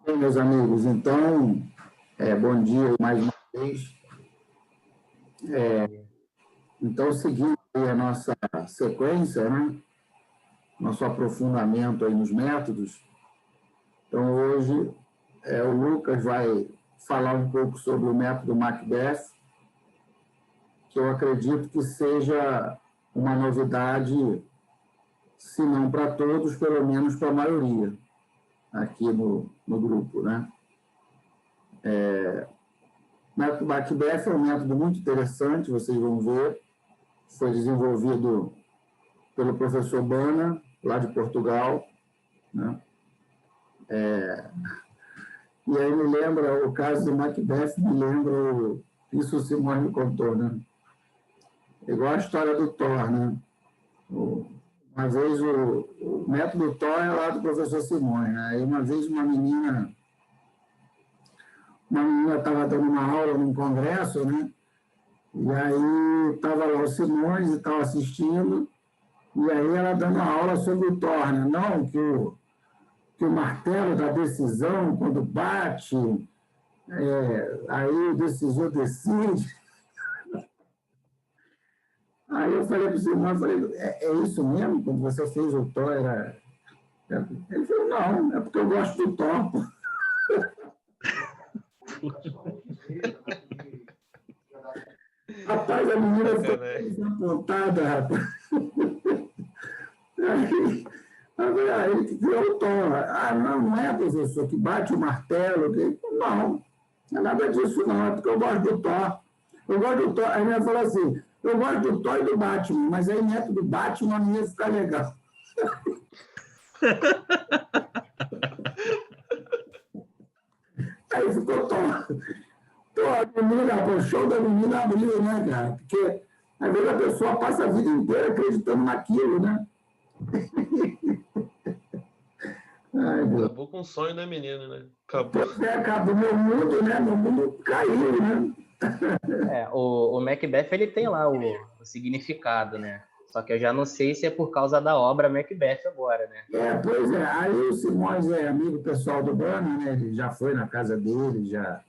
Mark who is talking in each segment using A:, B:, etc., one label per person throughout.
A: Bem, meus amigos, então, bom dia mais uma vez. Então, seguindo aí a nossa sequência, né? Nosso aprofundamento aí nos métodos. Então, hoje, o Lucas vai falar um pouco sobre o método Macbeth, que eu acredito que seja uma novidade, se não para todos, pelo menos para a maioria, aqui no grupo, né? O método Macbeth é um método muito interessante, vocês vão ver. Foi desenvolvido pelo professor Bana, lá de Portugal, né? E aí me lembra, o caso do Macbeth me lembra, isso o Simone me contou, né? Igual a história do Thor, né? Uma vez o método Thor é lá do professor Simone, né? Aí uma vez uma menina estava dando uma aula num congresso, né? E aí estava lá o Simões e estava assistindo, e aí ela dando aula sobre o Thor, né? Não, que o martelo da decisão, quando bate, aí o decisor decide. Aí eu falei para o Simões, é isso mesmo? Quando você fez o Thor, era... Ele falou, não, é porque eu gosto do Thor. Rapaz, a menina ficou desapontada, rapaz. Aí, ele que criou o Thor. Não é, professor, que bate o martelo. Não, não é nada disso, não. É porque eu gosto do Thor. Eu gosto do Thor. Aí ela falou assim, eu gosto do Thor e do Batman, mas aí método Batman não ia ficar legal. Aí ficou Thor. A menina, o show da menina abriu, né, cara? Porque às vezes a pessoa passa a vida inteira acreditando naquilo, né?
B: Ai, acabou com o sonho da menina, né? Acabou.
A: Acabou meu mundo, né? Meu mundo caiu, né?
C: O Macbeth, ele tem lá o significado, né? Só que eu já não sei se é por causa da obra Macbeth agora, né?
A: Pois é. Aí o Simões é amigo pessoal do Bana, né? Ele já foi na casa dele, já...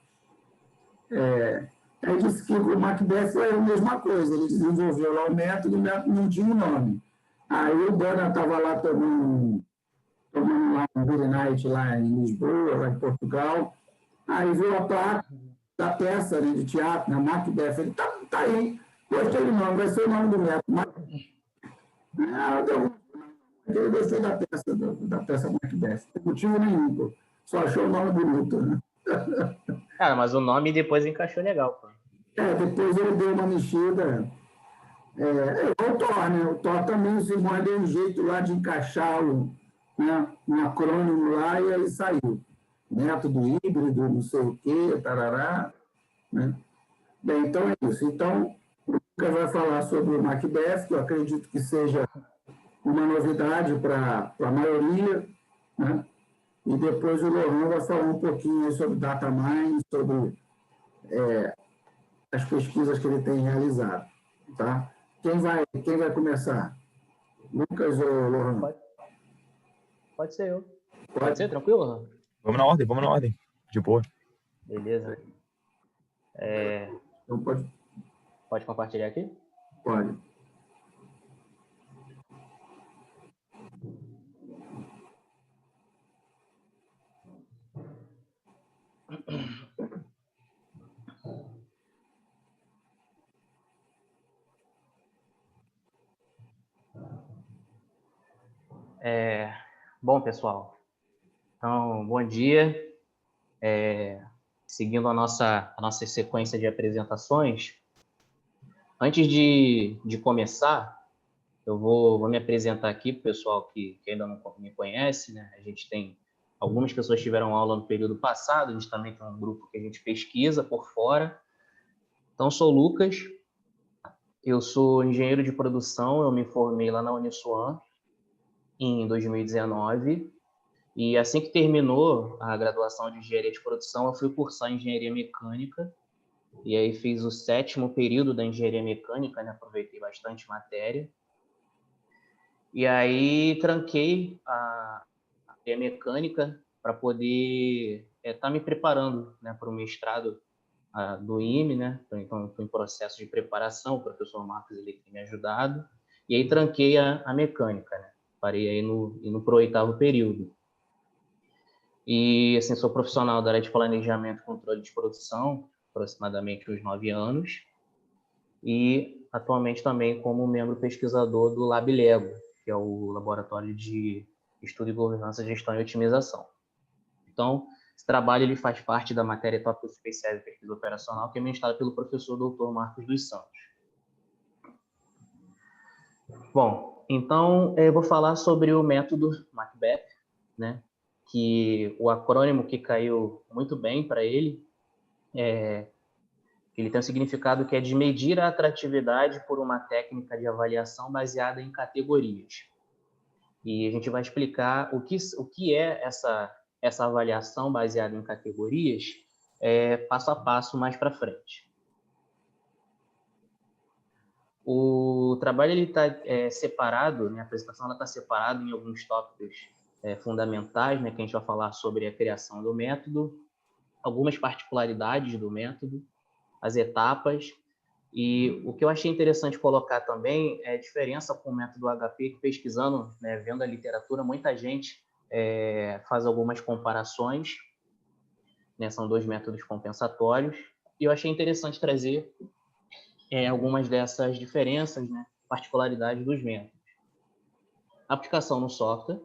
A: Aí disse que o Macbeth foi a mesma coisa. Ele desenvolveu lá o método não tinha um nome. Aí o Bana estava lá tomando lá um Beer Night lá em Lisboa, lá em Portugal. Aí viu a placa da peça, né, de teatro, na Macbeth. Ele tá aí, gostei do nome, vai ser o nome do método. Eu gostei da peça Macbeth, não tem motivo nenhum, pô. Só achou o nome bonito, né?
C: Cara, mas o nome depois encaixou legal, pô.
A: Depois ele deu uma mexida. O Thor, né? O Thor também, o Simões deu um jeito lá de encaixar um acrônimo lá e aí saiu. Método híbrido, não sei o quê, tarará, né? Bem, então é isso. Então, o Lucas vai falar sobre o Macbeth, que eu acredito que seja uma novidade para a maioria, né? E depois o Lohan vai falar um pouquinho sobre data mining, sobre as pesquisas que ele tem realizado, tá? Quem vai começar? Lucas ou Lohan?
C: Pode ser eu. Pode ser? Tranquilo, Lohan?
D: Vamos na ordem. De boa.
C: Beleza.
A: Então
C: Pode compartilhar aqui?
A: Pode.
C: Bom, pessoal, então, bom dia. Seguindo a nossa sequência de apresentações, antes de começar, eu vou me apresentar aqui para o pessoal que ainda não me conhece, né? A gente tem algumas pessoas que tiveram aula no período passado, a gente também tem um grupo que a gente pesquisa por fora. Então, sou o Lucas, eu sou engenheiro de produção, eu me formei lá na Uniswan em 2019, e assim que terminou a graduação de engenharia de produção, eu fui cursar engenharia mecânica, e aí fiz o 7º período da engenharia mecânica, né? Aproveitei bastante matéria. E aí tranquei a mecânica para poder está me preparando, né, para o mestrado do IME, né? Então, estou em processo de preparação, o professor Marcos ele tem me ajudado, e aí tranquei a mecânica, né? Parei aí no pro 8º período. E, assim, sou profissional da área de planejamento e controle de produção, aproximadamente uns 9 anos, e atualmente também como membro pesquisador do LabLego, que é o Laboratório de Estudo e Governança, Gestão e Otimização. Então, esse trabalho ele faz parte da matéria Tópicos Especiais de Pesquisa Operacional, que é ministrada pelo professor Dr. Marcos dos Santos. Bom, então eu vou falar sobre o método Macbeth, né? Que o acrônimo que caiu muito bem para ele ele tem um significado que é de medir a atratividade por uma técnica de avaliação baseada em categorias. E a gente vai explicar o que é essa avaliação baseada em categorias passo a passo mais para frente. O trabalho está separado, né, a apresentação está separada em alguns tópicos fundamentais, né, que a gente vai falar sobre a criação do método, algumas particularidades do método, as etapas, e o que eu achei interessante colocar também é a diferença com o método HP, que pesquisando, né, vendo a literatura, muita gente faz algumas comparações, né, são 2 métodos compensatórios, e eu achei interessante trazer algumas dessas diferenças, né, particularidades dos métodos. A aplicação no software,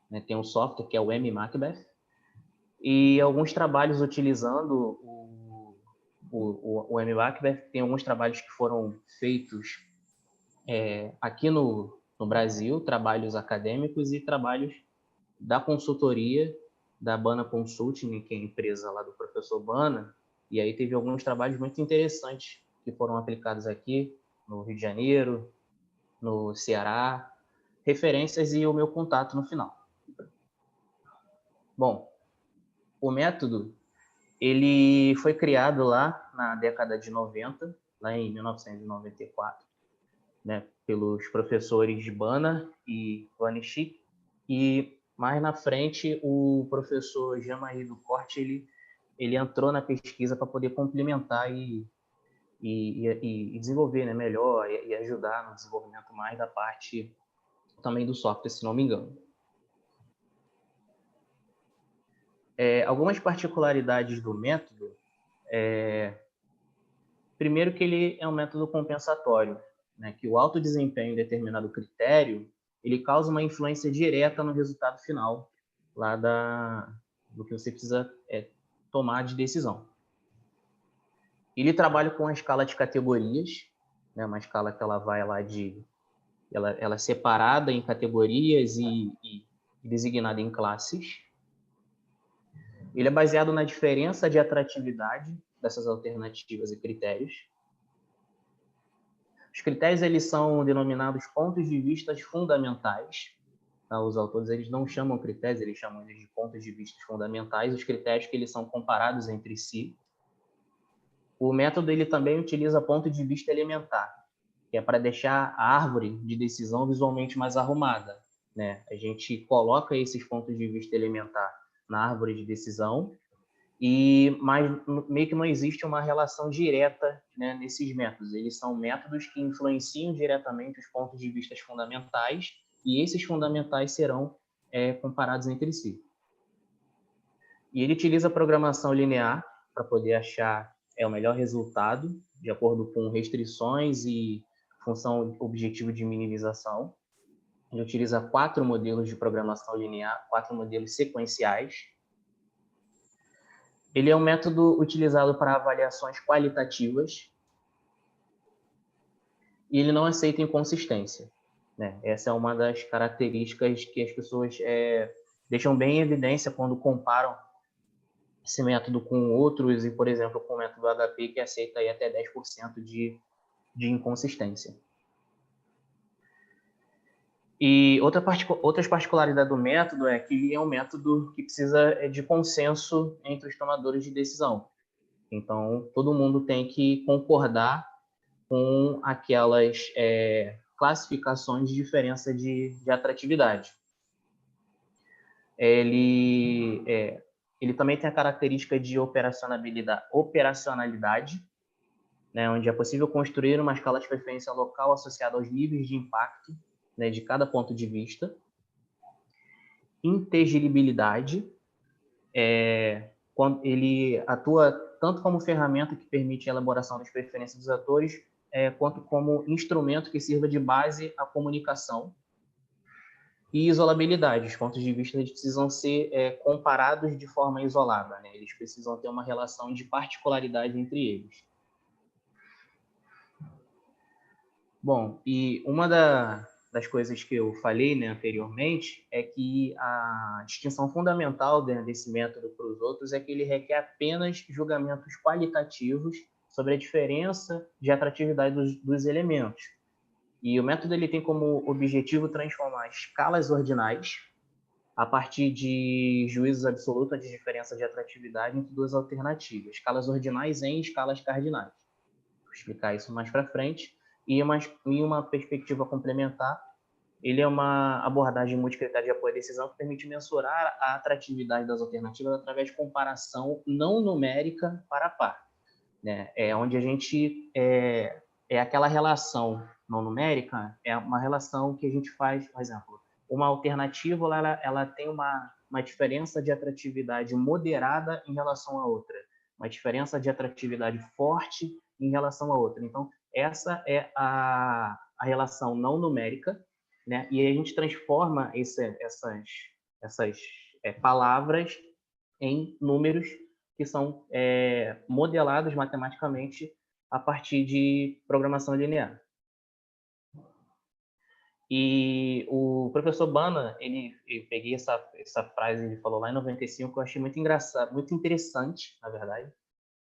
C: né, tem um software que é o M-Macbeth, e alguns trabalhos utilizando o M-Macbeth, tem alguns trabalhos que foram feitos aqui no Brasil, trabalhos acadêmicos e trabalhos da consultoria da Bana Consulting, que é a empresa lá do professor Bana, e aí teve alguns trabalhos muito interessantes que foram aplicados aqui no Rio de Janeiro, no Ceará, referências e o meu contato no final. Bom, o método ele foi criado lá na década de 90, lá em 1994, né, pelos professores Bana e Vanishik, e mais na frente o professor Jean-Marie Ducorte ele entrou na pesquisa para poder complementar e desenvolver, né, melhor e ajudar no desenvolvimento mais da parte também do software, se não me engano. Algumas particularidades do método, primeiro que ele é um método compensatório, né, que o alto desempenho em determinado critério ele causa uma influência direta no resultado final lá do que você precisa tomar de decisão. Ele trabalha com a escala de categorias, né, uma escala que ela vai lá ela é separada em categorias e designada em classes. Ele é baseado na diferença de atratividade dessas alternativas e critérios. Os critérios eles são denominados pontos de vista fundamentais. Tá? Os autores eles não chamam critérios, eles chamam eles de pontos de vista fundamentais, os critérios que eles são comparados entre si. O método ele também utiliza ponto de vista elementar, que é para deixar a árvore de decisão visualmente mais arrumada, né? A gente coloca esses pontos de vista elementar na árvore de decisão, mas meio que não existe uma relação direta, né, nesses métodos. Eles são métodos que influenciam diretamente os pontos de vista fundamentais e esses fundamentais serão comparados entre si. E ele utiliza a programação linear para poder achar o melhor resultado, de acordo com restrições e função objetivo de minimização. Ele utiliza 4 modelos de programação linear, 4 modelos sequenciais. Ele é um método utilizado para avaliações qualitativas e ele não aceita inconsistência, né? Essa é uma das características que as pessoas deixam bem em evidência quando comparam esse método com outros e, por exemplo, com o método HP, que aceita aí até 10% de inconsistência. E outras particularidades do método é que ele é um método que precisa de consenso entre os tomadores de decisão. Então, todo mundo tem que concordar com aquelas classificações de diferença de atratividade. Ele ele também tem a característica de operacionalidade, né, onde é possível construir uma escala de preferência local associada aos níveis de impacto, né, de cada ponto de vista. Inteligibilidade, quando ele atua tanto como ferramenta que permite a elaboração das preferências dos atores, quanto como instrumento que sirva de base à comunicação. E isolabilidade, os pontos de vista eles precisam ser comparados de forma isolada, né? Eles precisam ter uma relação de particularidade entre eles. Bom, e uma das coisas que eu falei, né, anteriormente é que a distinção fundamental desse método para os outros é que ele requer apenas julgamentos qualitativos sobre a diferença de atratividade dos elementos. E o método ele tem como objetivo transformar escalas ordinais a partir de juízos absolutos de diferença de atratividade entre duas alternativas, escalas ordinais em escalas cardinais. Vou explicar isso mais para frente. E uma perspectiva complementar, ele é uma abordagem multicritério de apoio à decisão que permite mensurar a atratividade das alternativas através de comparação não numérica para par, né? Onde a gente aquela relação não numérica, é uma relação que a gente faz, por exemplo, uma alternativa ela tem uma diferença de atratividade moderada em relação à outra, uma diferença de atratividade forte em relação à outra. Então, essa é a relação não numérica, né? E a gente transforma essas palavras em números que são modelados matematicamente a partir de programação linear. E o professor Bana, eu peguei essa frase, ele falou lá em 95, que eu achei muito engraçado, muito interessante, na verdade,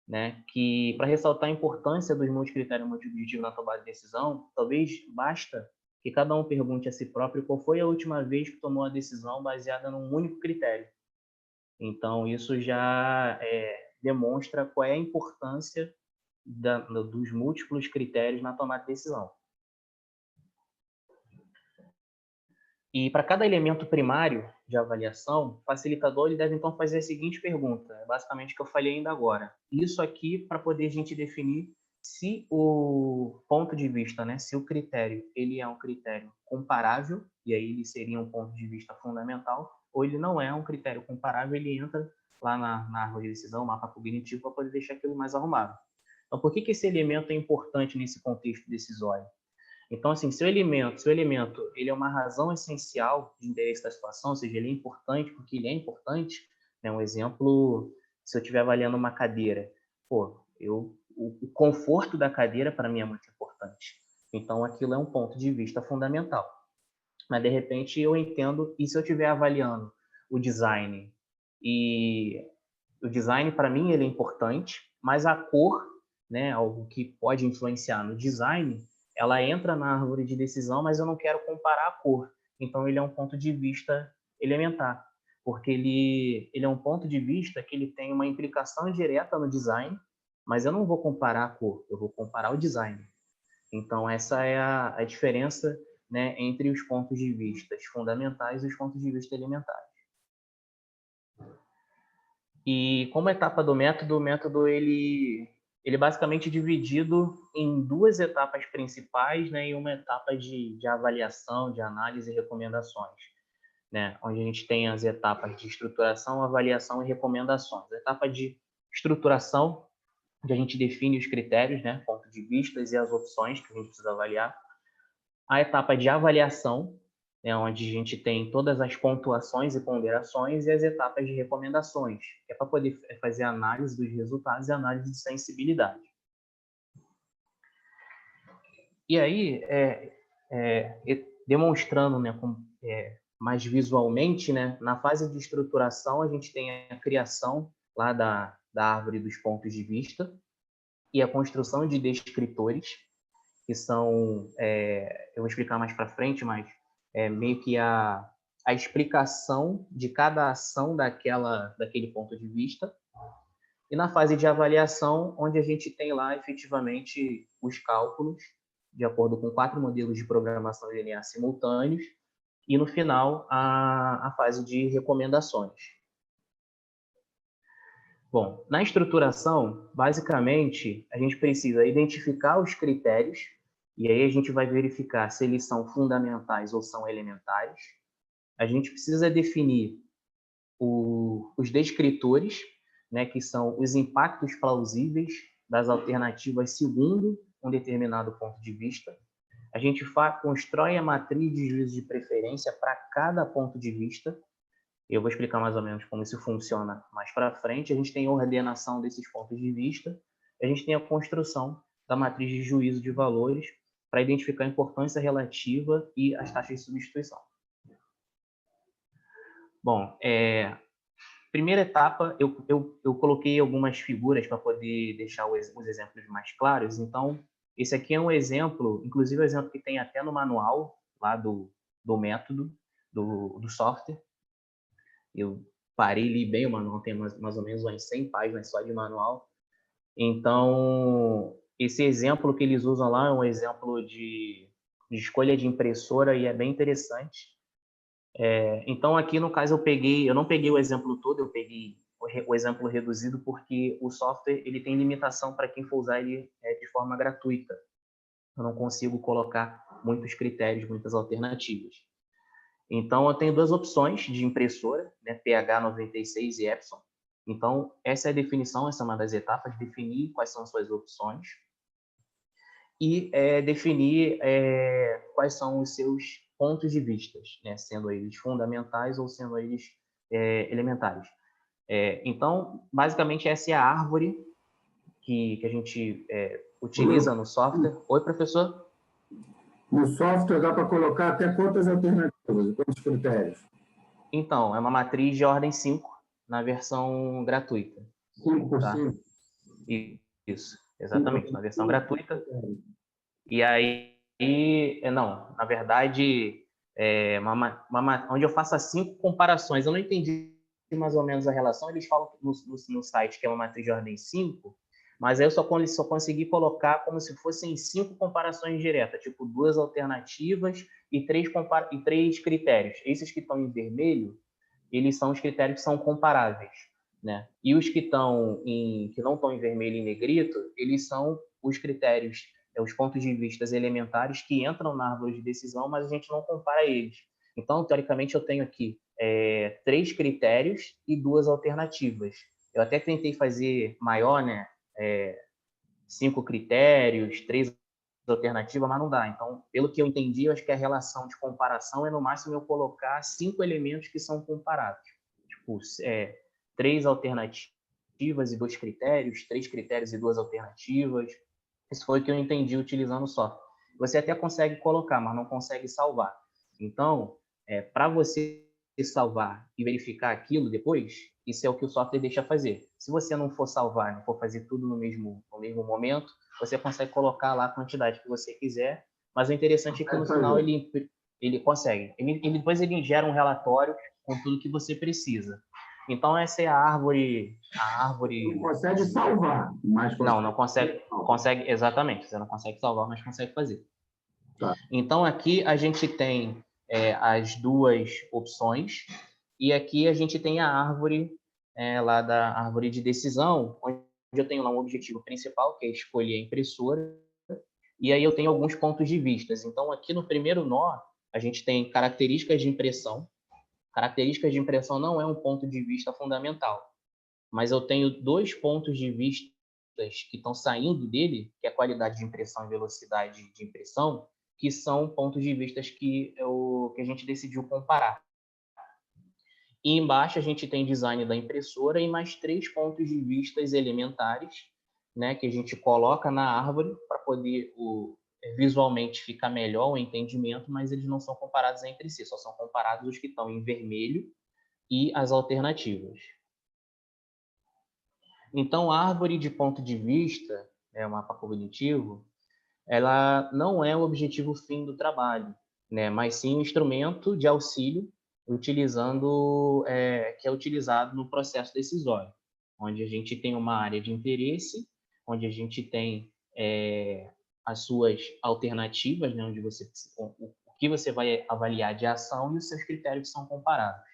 C: né? Que para ressaltar a importância dos multicritérios multiobjetivos na tomada de decisão, talvez basta que cada um pergunte a si próprio qual foi a última vez que tomou a decisão baseada num único critério. Então, isso já demonstra qual é a importância dos múltiplos critérios na tomada de decisão. E para cada elemento primário de avaliação, o facilitador ele deve então fazer a seguinte pergunta, basicamente o que eu falei ainda agora. Isso aqui para poder a gente definir se o ponto de vista, né, se o critério ele é um critério comparável, e aí ele seria um ponto de vista fundamental, ou ele não é um critério comparável, ele entra lá na árvore de decisão, mapa cognitivo, para poder deixar aquilo mais arrumado. Então, por que esse elemento é importante nesse contexto decisório? Então, assim, se o elemento ele é uma razão essencial de interesse da situação, ou seja, ele é importante porque ele é importante, né? Um exemplo, se eu estiver avaliando uma cadeira, o conforto da cadeira para mim é muito importante. Então, aquilo é um ponto de vista fundamental. Mas, de repente, eu entendo, e se eu estiver avaliando o design, e o design, para mim, ele é importante, mas a cor, né, algo que pode influenciar no design, ela entra na árvore de decisão, mas eu não quero comparar a cor. Então, ele é um ponto de vista elementar, porque ele é um ponto de vista que ele tem uma implicação direta no design, mas eu não vou comparar a cor, eu vou comparar o design. Então, essa é a diferença, né, entre os pontos de vista fundamentais e os pontos de vista elementares. E como etapa do método, o método ele basicamente é dividido em duas etapas principais, né, e uma etapa de avaliação, de análise e recomendações, né, onde a gente tem as etapas de estruturação, avaliação e recomendações. A etapa de estruturação, onde a gente define os critérios, né, pontos de vista e as opções que a gente precisa avaliar. A etapa de avaliação, né, onde a gente tem todas as pontuações e ponderações, e as etapas de recomendações, que é para poder fazer a análise dos resultados e análise de sensibilidade. E aí, demonstrando, né, mais visualmente, né, na fase de estruturação, a gente tem a criação lá da árvore dos pontos de vista e a construção de descritores, que são, eu vou explicar mais para frente, mas meio que a explicação de cada ação daquele ponto de vista. E na fase de avaliação, onde a gente tem lá efetivamente os cálculos, de acordo com 4 modelos de programação linear simultâneos, e no final a fase de recomendações. Bom, na estruturação, basicamente, a gente precisa identificar os critérios, e aí a gente vai verificar se eles são fundamentais ou são elementares. A gente precisa definir os descritores, né, que são os impactos plausíveis das alternativas segundo um determinado ponto de vista. A gente constrói a matriz de juízo de preferência para cada ponto de vista. Eu vou explicar mais ou menos como isso funciona mais para frente. A gente tem a ordenação desses pontos de vista. A gente tem a construção da matriz de juízo de valores para identificar a importância relativa e as taxas de substituição. Bom, primeira etapa, eu coloquei algumas figuras para poder deixar os exemplos mais claros. Então, esse aqui é um exemplo, inclusive o exemplo que tem até no manual lá do método, do software. Eu parei e li bem o manual, tem mais ou menos umas 100 páginas só de manual. Então, esse exemplo que eles usam lá é um exemplo de escolha de impressora e é bem interessante. Então, aqui no caso, eu não peguei o exemplo todo, eu peguei o exemplo reduzido porque o software ele tem limitação para quem for usar ele de forma gratuita. Eu não consigo colocar muitos critérios, muitas alternativas. Então, eu tenho duas opções de impressora, né, PH96 e Epson. Então, essa é a definição, essa é uma das etapas, definir quais são as suas opções e definir quais são os seus pontos de vista, né, sendo eles fundamentais ou sendo eles elementares. Então, basicamente, essa é a árvore que a gente utiliza no software. Oi, professor?
A: No software dá para colocar até quantas alternativas, quantos critérios?
C: Então, é uma matriz de ordem 5 na versão gratuita.
A: 5 por
C: tá?
A: 5?
C: Isso, exatamente, na versão gratuita. E aí, não, na verdade, onde eu faço as 5 comparações. Eu não entendi mais ou menos a relação. Eles falam no site que é uma matriz de ordem 5, mas aí eu só consegui colocar como se fossem 5 comparações diretas, tipo 2 alternativas e 3 critérios. Esses que estão em vermelho, eles são os critérios que são comparáveis, né? E os que não estão em vermelho e negrito, eles são os critérios, os pontos de vista elementares que entram na árvore de decisão, mas a gente não compara eles. Então, teoricamente, eu tenho aqui 3 critérios e 2 alternativas. Eu até tentei fazer maior, né? 5 critérios, 3 alternativas, mas não dá. Então, pelo que eu entendi, eu acho que a relação de comparação é no máximo eu colocar 5 elementos que são comparáveis. Tipo, 3 alternativas e 2 critérios, 3 critérios e 2 alternativas. Isso foi o que eu entendi utilizando o software. Você até consegue colocar, mas não consegue salvar. Então, para você salvar e verificar aquilo depois, isso é o que o software deixa fazer. Se você não for salvar, não for fazer tudo no mesmo momento, você consegue colocar lá a quantidade que você quiser, mas o interessante é que no final ele consegue. Depois ele gera um relatório com tudo que você precisa. Então, essa é a árvore.
A: Não consegue salvar, mas consegue.
C: Não consegue, exatamente. Você não consegue salvar, mas consegue fazer.
A: Tá.
C: Então, aqui a gente tem as 2 opções, e aqui a gente tem a árvore, lá da árvore de decisão, onde eu tenho lá um objetivo principal, que é escolher a impressora, e aí eu tenho alguns pontos de vista. Então, aqui no primeiro nó, a gente tem características de impressão. Características de impressão não é um ponto de vista fundamental, mas eu tenho 2 pontos de vista que estão saindo dele, que é a qualidade de impressão e velocidade de impressão, que são pontos de vista que a gente decidiu comparar. E embaixo a gente tem design da impressora e mais 3 pontos de vista elementares, né, que a gente coloca na árvore para poder visualmente ficar melhor o entendimento, mas eles não são comparados entre si, só são comparados os que estão em vermelho e as alternativas. Então, a árvore de ponto de vista, o mapa cognitivo, ela não é o objetivo fim do trabalho, né? Mas sim um instrumento de auxílio que é utilizado no processo decisório, onde a gente tem uma área de interesse, onde a gente tem as suas alternativas, né? Onde o que você vai avaliar de ação e os seus critérios são comparados.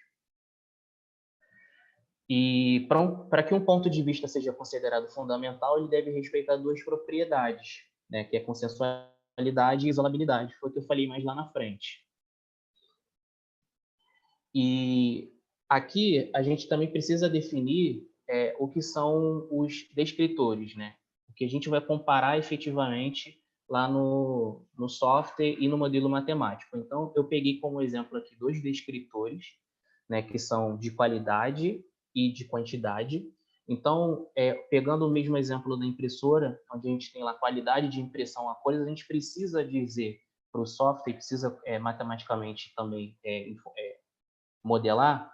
C: E para que um ponto de vista seja considerado fundamental, ele deve respeitar duas propriedades, né, que é consensualidade e isolabilidade. Foi o que eu falei mais lá na frente. E aqui a gente também precisa definir o que são os descritores, né? O que a gente vai comparar efetivamente lá no software e no modelo matemático. Então, eu peguei como exemplo aqui dois descritores, né, que são de qualidade e de quantidade. Então, pegando o mesmo exemplo da impressora, onde a gente tem lá qualidade de impressão a cores, a gente precisa dizer para o software, precisa matematicamente também modelar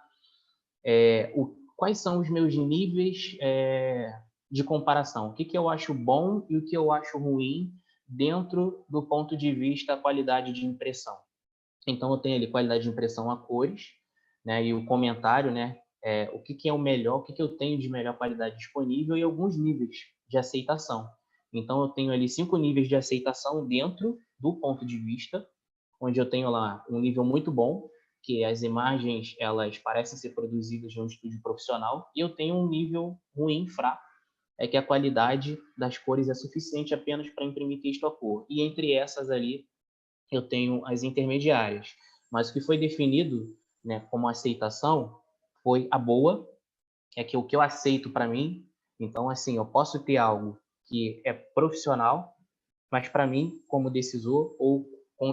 C: quais são os meus níveis de comparação, o que eu acho bom e o que eu acho ruim dentro do ponto de vista qualidade de impressão. Então, eu tenho ali qualidade de impressão a cores, né, e o comentário, né, o que é o melhor, o que eu tenho de melhor qualidade disponível e alguns níveis de aceitação. Então, eu tenho ali 5 níveis de aceitação dentro do ponto de vista, onde eu tenho lá um nível muito bom, que as imagens elas parecem ser produzidas em um estúdio profissional, e eu tenho um nível ruim, fraco, que a qualidade das cores é suficiente apenas para imprimir texto a cor. E entre essas ali, eu tenho as intermediárias. Mas o que foi definido, né, como aceitação foi a boa, que o que eu aceito para mim. Então, assim, eu posso ter algo que é profissional, mas para mim, como decisor ou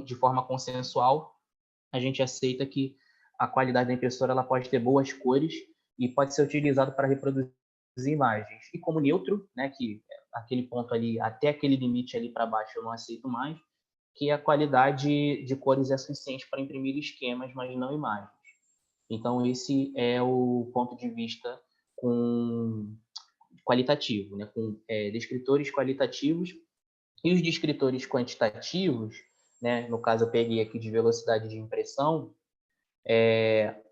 C: de forma consensual, a gente aceita que a qualidade da impressora ela pode ter boas cores e pode ser utilizado para reproduzir imagens. E como neutro, né, que aquele ponto ali, até aquele limite ali para baixo eu não aceito mais, que a qualidade de cores é suficiente para imprimir esquemas, mas não imagens. Então, esse é o ponto de vista qualitativo, né, com descritores qualitativos. E os descritores quantitativos, né, no caso eu peguei aqui de velocidade de impressão,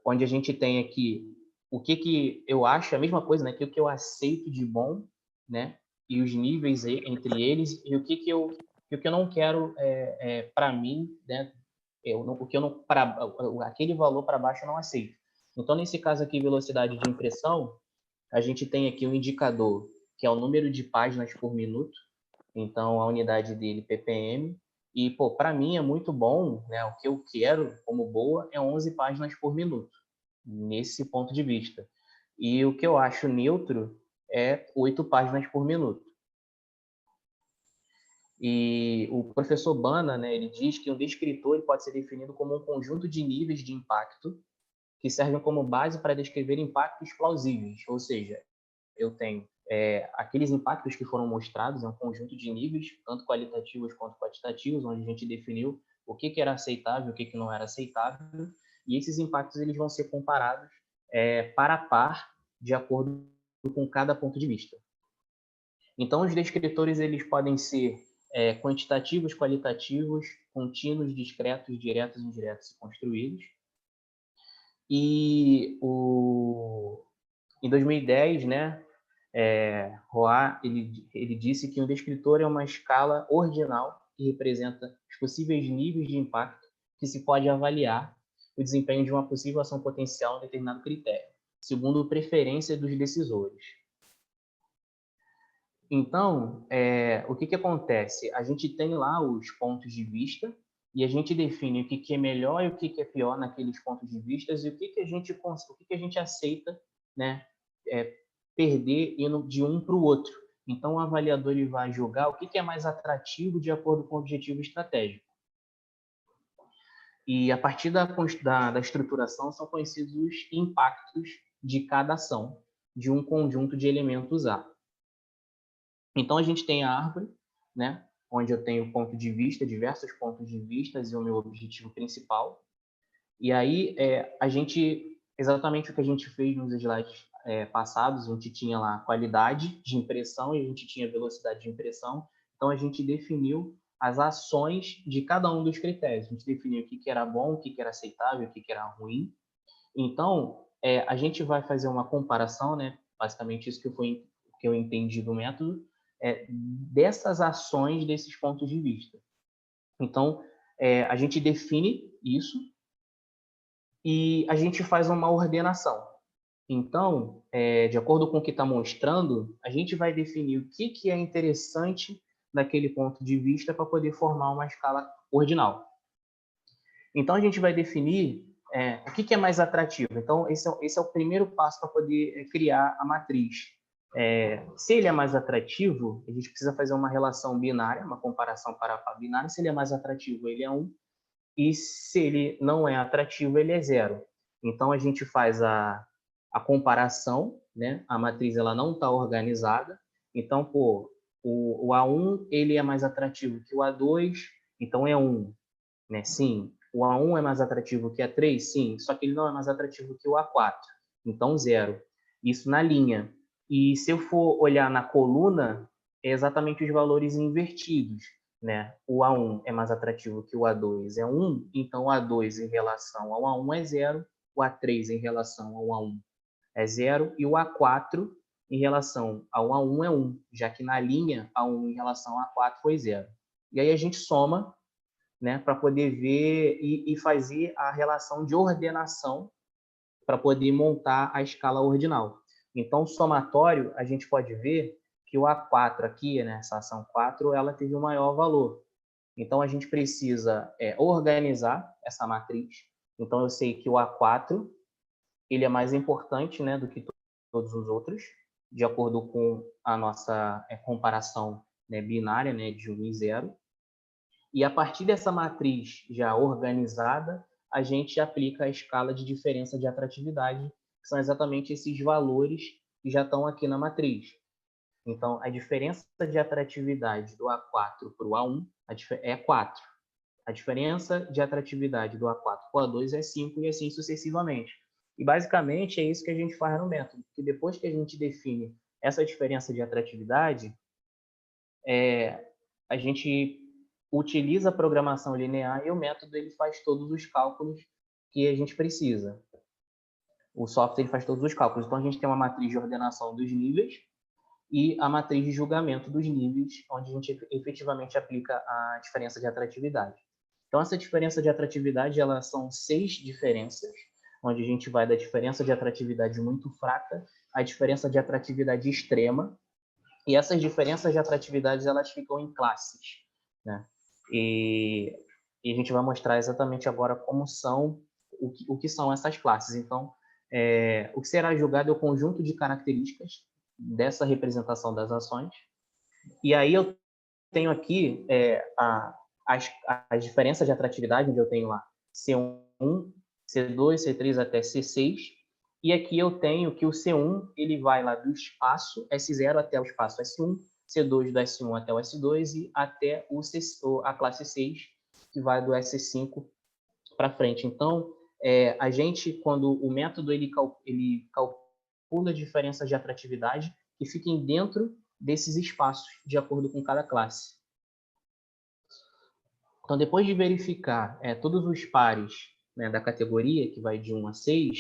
C: onde a gente tem aqui o que eu acho, a mesma coisa, né, que o que eu aceito de bom, né, e os níveis entre eles, e o que eu não quero para mim, né, o que eu não, aquele valor para baixo eu não aceito. Então, nesse caso aqui, velocidade de impressão, a gente tem aqui um indicador, que é o número de páginas por minuto, então a unidade dele, ppm, e, pô, para mim é muito bom, né? O que eu quero como boa é 11 páginas por minuto, nesse ponto de vista. E o que eu acho neutro é 8 páginas por minuto. E o professor Bana, né, ele diz que um descritor pode ser definido como um conjunto de níveis de impacto que servem como base para descrever impactos plausíveis, ou seja, eu tenho aqueles impactos que foram mostrados, é um conjunto de níveis, tanto qualitativos quanto quantitativos, onde a gente definiu o que era aceitável, o que não era aceitável, e esses impactos eles vão ser comparados par a par, de acordo com cada ponto de vista. Então, os descritores eles podem ser quantitativos, qualitativos, contínuos, discretos, diretos, indiretos e construídos. E em 2010, né, Roy ele disse que um descritor é uma escala ordinal que representa os possíveis níveis de impacto que se pode avaliar o desempenho de uma possível ação potencial em determinado critério, segundo preferência dos decisores. Então, o que acontece? A gente tem lá os pontos de vista e a gente define o que é melhor e o que é pior naqueles pontos de vista e o que a gente aceita, né, perder indo de um para o outro. Então, o avaliador ele vai julgar o que é mais atrativo de acordo com o objetivo estratégico. E a partir da estruturação são conhecidos os impactos de cada ação de um conjunto de elementos A. Então, a gente tem a árvore, né, onde eu tenho ponto de vista, diversos pontos de vista e o meu objetivo principal. E aí, exatamente o que a gente fez nos slides passados, a gente tinha lá qualidade de impressão e a gente tinha velocidade de impressão. Então, a gente definiu as ações de cada um dos critérios. A gente definiu o que era bom, o que era aceitável, o que era ruim. Então, a gente vai fazer uma comparação, né? Basicamente isso que eu entendi do método, dessas ações, desses pontos de vista. Então, a gente define isso e a gente faz uma ordenação. Então, de acordo com o que está mostrando, a gente vai definir o que é interessante daquele ponto de vista para poder formar uma escala ordinal. Então, a gente vai definir o que é mais atrativo. Então, esse é o primeiro passo para poder criar a matriz. Se ele é mais atrativo, a gente precisa fazer uma relação binária, uma comparação para binária. Se ele é mais atrativo, ele é 1. E se ele não é atrativo, ele é 0. Então, a gente faz a comparação, né? A matriz ela não está organizada. Então, pô, o A1 ele é mais atrativo que o A2, então é 1. Né? Sim. O A1 é mais atrativo que o A3? Sim. Só que ele não é mais atrativo que o A4. Então, 0. Isso na linha. E se eu for olhar na coluna, é exatamente os valores invertidos. Né? O A1 é mais atrativo que o A2 é 1, então o A2 em relação ao A1 é 0, o A3 em relação ao A1 é 0 e o A4 em relação ao A1 é 1, já que na linha A1 em relação ao A4 foi 0. E aí a gente soma, né, para poder ver e fazer a relação de ordenação para poder montar a escala ordinal. Então, o somatório, a gente pode ver que o A4 aqui, né, essa ação 4, ela teve o maior valor. Então, a gente precisa organizar essa matriz. Então, eu sei que o A4 ele é mais importante, né, do que todos os outros, de acordo com a nossa comparação, né, binária, né, de 1 e 0. E a partir dessa matriz já organizada, a gente aplica a escala de diferença de atratividade, que são exatamente esses valores que já estão aqui na matriz. Então, a diferença de atratividade do A4 para o A1 é 4. A diferença de atratividade do A4 para o A2 é 5 e assim sucessivamente. E, basicamente, é isso que a gente faz no método, que depois que a gente define essa diferença de atratividade, a gente utiliza a programação linear e o método ele faz todos os cálculos que a gente precisa. O software ele faz todos os cálculos. Então, a gente tem uma matriz de ordenação dos níveis e a matriz de julgamento dos níveis, onde a gente efetivamente aplica a diferença de atratividade. Então, essa diferença de atratividade, elas são 6 diferenças, onde a gente vai da diferença de atratividade muito fraca à diferença de atratividade extrema. E essas diferenças de atratividade, elas ficam em classes, né? E a gente vai mostrar exatamente agora como são, o que são essas classes. Então, o que será julgado é o conjunto de características dessa representação das ações. E aí eu tenho aqui as diferenças de atratividade, onde eu tenho lá C1, C2, C3 até C6. E aqui eu tenho que o C1 ele vai lá do espaço S0 até o espaço S1, C2 do S1 até o S2 e até a classe 6, que vai do S5 para frente. Então, a gente, quando o método ele calcula a diferença de atratividade que fiquem dentro desses espaços, de acordo com cada classe. Então, depois de verificar todos os pares, né, da categoria, que vai de 1 a 6,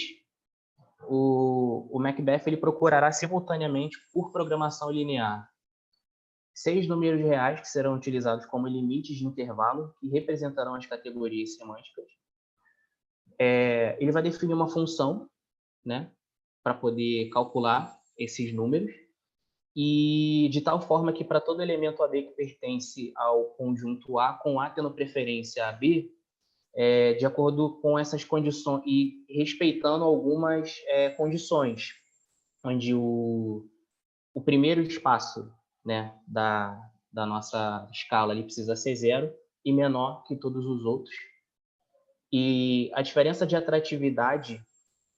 C: o Macbeth ele procurará simultaneamente, por programação linear, 6 números reais que serão utilizados como limites de intervalo que representarão as categorias semânticas. Ele vai definir uma função, né, para poder calcular esses números, e de tal forma que para todo elemento AB que pertence ao conjunto A, com A tendo preferência a B, de acordo com essas condições e respeitando algumas condições, onde o primeiro espaço, né, da nossa escala ali precisa ser 0 e menor que todos os outros. E a diferença de atratividade,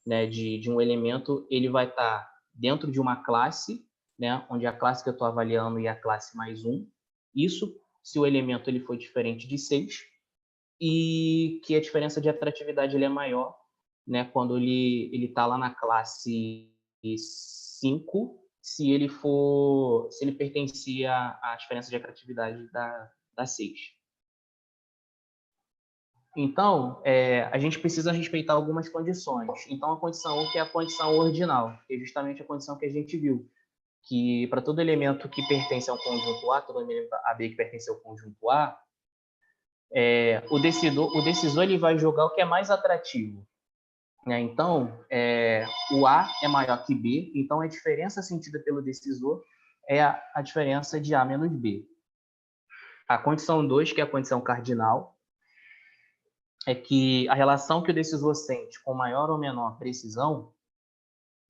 C: né, de um elemento, ele vai estar dentro de uma classe, né, onde a classe que eu estou avaliando é a classe mais 1. Isso se o elemento ele for diferente de 6, e que a diferença de atratividade ele é maior, né, quando ele está lá na classe 5, se ele pertencia à diferença de atratividade da 6. Então, a gente precisa respeitar algumas condições. Então, a condição 1, que é a condição ordinal, que é justamente a condição que a gente viu, que para todo elemento que pertence ao conjunto A, todo elemento AB que pertence ao conjunto A, o decisor ele vai jogar o que é mais atrativo. né? Então, o A é maior que B, então a diferença sentida pelo decisor é a diferença de A menos B. A condição 2, que é a condição cardinal, é que a relação que o decisor sente com maior ou menor precisão,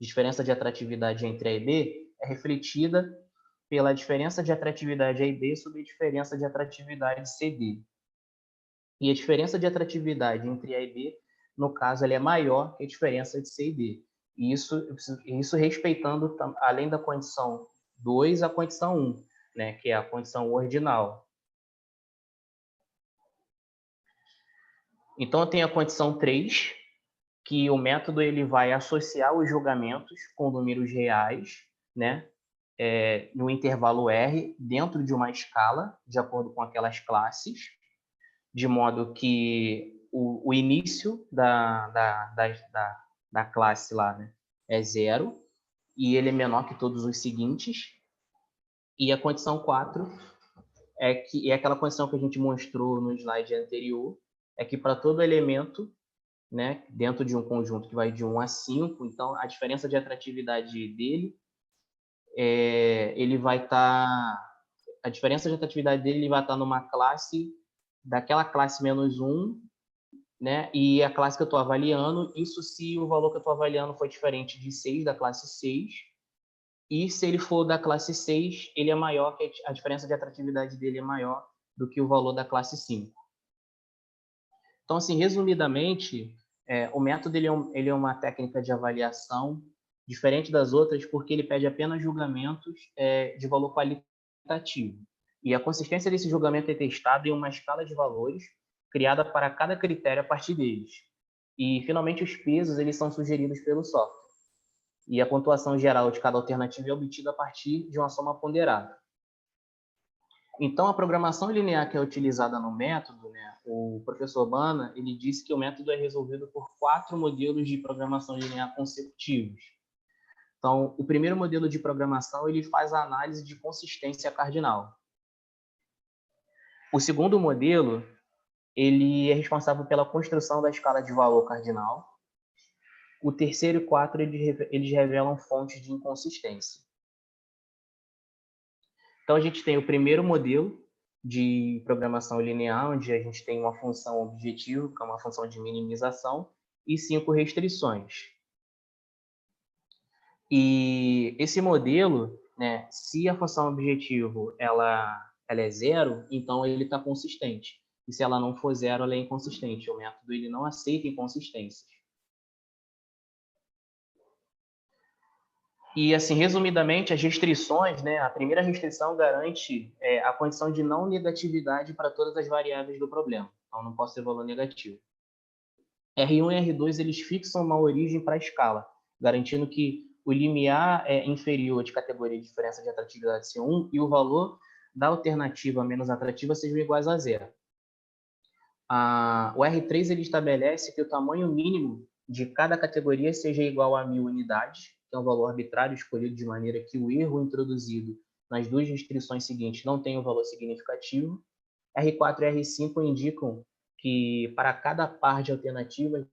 C: diferença de atratividade entre A e B, é refletida pela diferença de atratividade A e B sobre a diferença de atratividade CD. E a diferença de atratividade entre A e B, no caso, ela é maior que a diferença de C e D. E isso respeitando, além da condição 2, a condição 1, né, que é a condição ordinal. Então, eu tenho a condição 3, que o método ele vai associar os julgamentos com números reais, né, no intervalo R, dentro de uma escala, de acordo com aquelas classes, de modo que o início da classe lá, né, é 0, e ele é menor que todos os seguintes. E a condição 4 é aquela condição que a gente mostrou no slide anterior, é que para todo elemento, né, dentro de um conjunto que vai de 1 a 5, então a diferença de atratividade dele, a diferença de atratividade dele ele vai estar numa classe, daquela classe menos 1, né, e a classe que eu estou avaliando, isso se o valor que eu estou avaliando for diferente de 6, da classe 6, e se ele for da classe 6, ele é maior, que a diferença de atratividade dele é maior do que o valor da classe 5. Então, assim, resumidamente, o método ele é uma técnica de avaliação diferente das outras porque ele pede apenas julgamentos de valor qualitativo. E a consistência desse julgamento é testada em uma escala de valores criada para cada critério a partir deles. E, finalmente, os pesos eles são sugeridos pelo software. E a pontuação geral de cada alternativa é obtida a partir de uma soma ponderada. Então, a programação linear que é utilizada no método, né, o professor Bana, ele disse que o método é resolvido por 4 modelos de programação linear consecutivos. Então, o primeiro modelo de programação ele faz a análise de consistência cardinal. O segundo modelo ele é responsável pela construção da escala de valor cardinal. O terceiro e 4 eles revelam fontes de inconsistência. Então, a gente tem o primeiro modelo de programação linear, onde a gente tem uma função objetivo, que é uma função de minimização, e 5 restrições. E esse modelo, né, se a função objetivo ela é 0, então ele está consistente. E se ela não for 0, ela é inconsistente. O método ele não aceita inconsistências. E, assim, resumidamente, as restrições, né, a primeira restrição garante a condição de não negatividade para todas as variáveis do problema. Então, não pode ser valor negativo. R1 e R2, eles fixam uma origem para a escala, garantindo que o limiar é inferior de categoria de diferença de atratividade C1 e o valor da alternativa menos atrativa sejam iguais a 0. O R3 ele estabelece que o tamanho mínimo de cada categoria seja igual a 1000 unidades, que é um valor arbitrário escolhido de maneira que o erro introduzido nas duas restrições seguintes não tenha um valor significativo. R4 e R5 indicam que para cada par de alternativas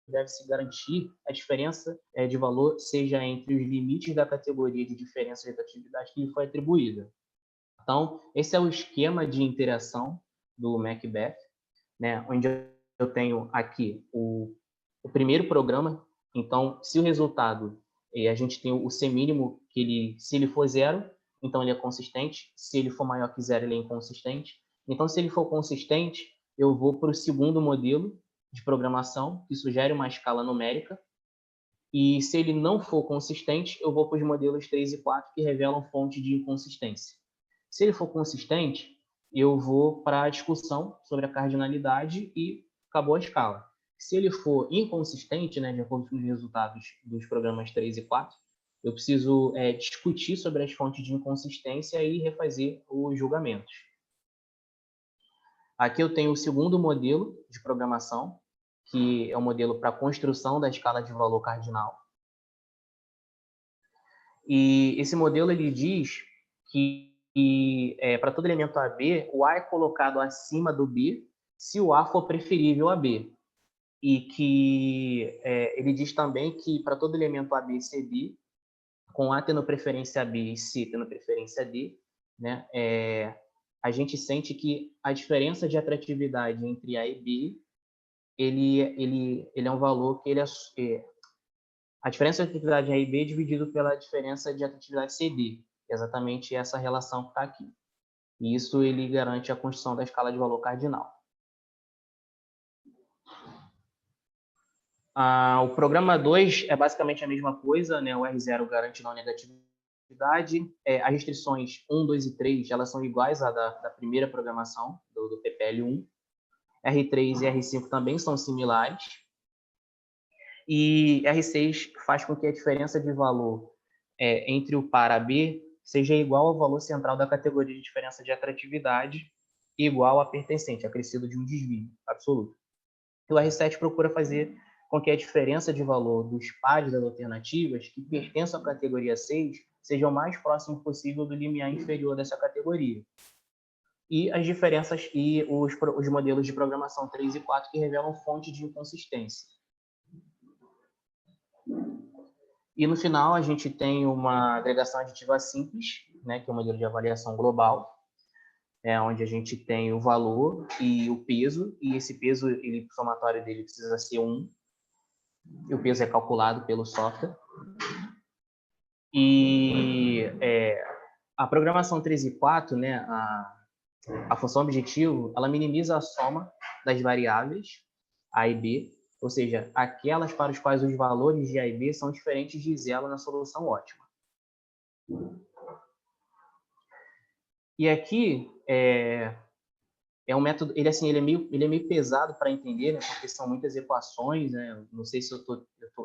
C: deve-se garantir a diferença de valor seja entre os limites da categoria de diferença de atividade que lhe foi atribuída. Então, esse é o esquema de interação do Macbeth, né, onde eu tenho aqui o primeiro programa. Então, se o resultado, a gente tem o C mínimo, que se ele for 0, então ele é consistente. Se ele for maior que 0, ele é inconsistente. Então, se ele for consistente, eu vou para o segundo modelo de programação, que sugere uma escala numérica. E se ele não for consistente, eu vou para os modelos 3 e 4, que revelam fonte de inconsistência. Se ele for consistente, eu vou para a discussão sobre a cardinalidade e acabou a escala. Se ele for inconsistente, né, de acordo com os resultados dos programas 3 e 4, eu preciso discutir sobre as fontes de inconsistência e refazer os julgamentos. Aqui eu tenho o segundo modelo de programação, que é o modelo para a construção da escala de valor cardinal. E esse modelo ele diz que para todo elemento AB, o A é colocado acima do B se o A for preferível a B. e que ele diz também que para todo elemento A, B, C, D, com A tendo preferência B e C tendo preferência D, né, a gente sente que a diferença de atratividade entre A e B, ele é um valor que a diferença de atratividade A e B é dividido pela diferença de atratividade CD, exatamente essa relação que está aqui. E isso ele garante a construção da escala de valor cardinal. O programa 2 é basicamente a mesma coisa, né? O R0 garante não negatividade. As restrições 1, 2 e 3 elas são iguais à da primeira programação, do PPL1. R3 e R5 também são similares. E R6 faz com que a diferença de valor entre o par A B seja igual ao valor central da categoria de diferença de atratividade, igual a pertencente, acrescido de um desvio absoluto. E o R7 procura fazer com que a diferença de valor dos pares das alternativas que pertencem à categoria 6 seja o mais próximo possível do limiar inferior dessa categoria. E as diferenças e os modelos de programação 3 e 4 que revelam fonte de inconsistência. E no final a gente tem uma agregação aditiva simples, né, que é um modelo de avaliação global, onde a gente tem o valor e o peso, e esse peso, o somatório dele precisa ser 1, e o peso é calculado pelo software. E a programação 3 e 4, né, a função objetivo, ela minimiza a soma das variáveis A e B, ou seja, aquelas para os quais os valores de A e B são diferentes de zero na solução ótima. E aqui um método, ele é meio pesado para entender, né, porque são muitas equações, né? Não sei se eu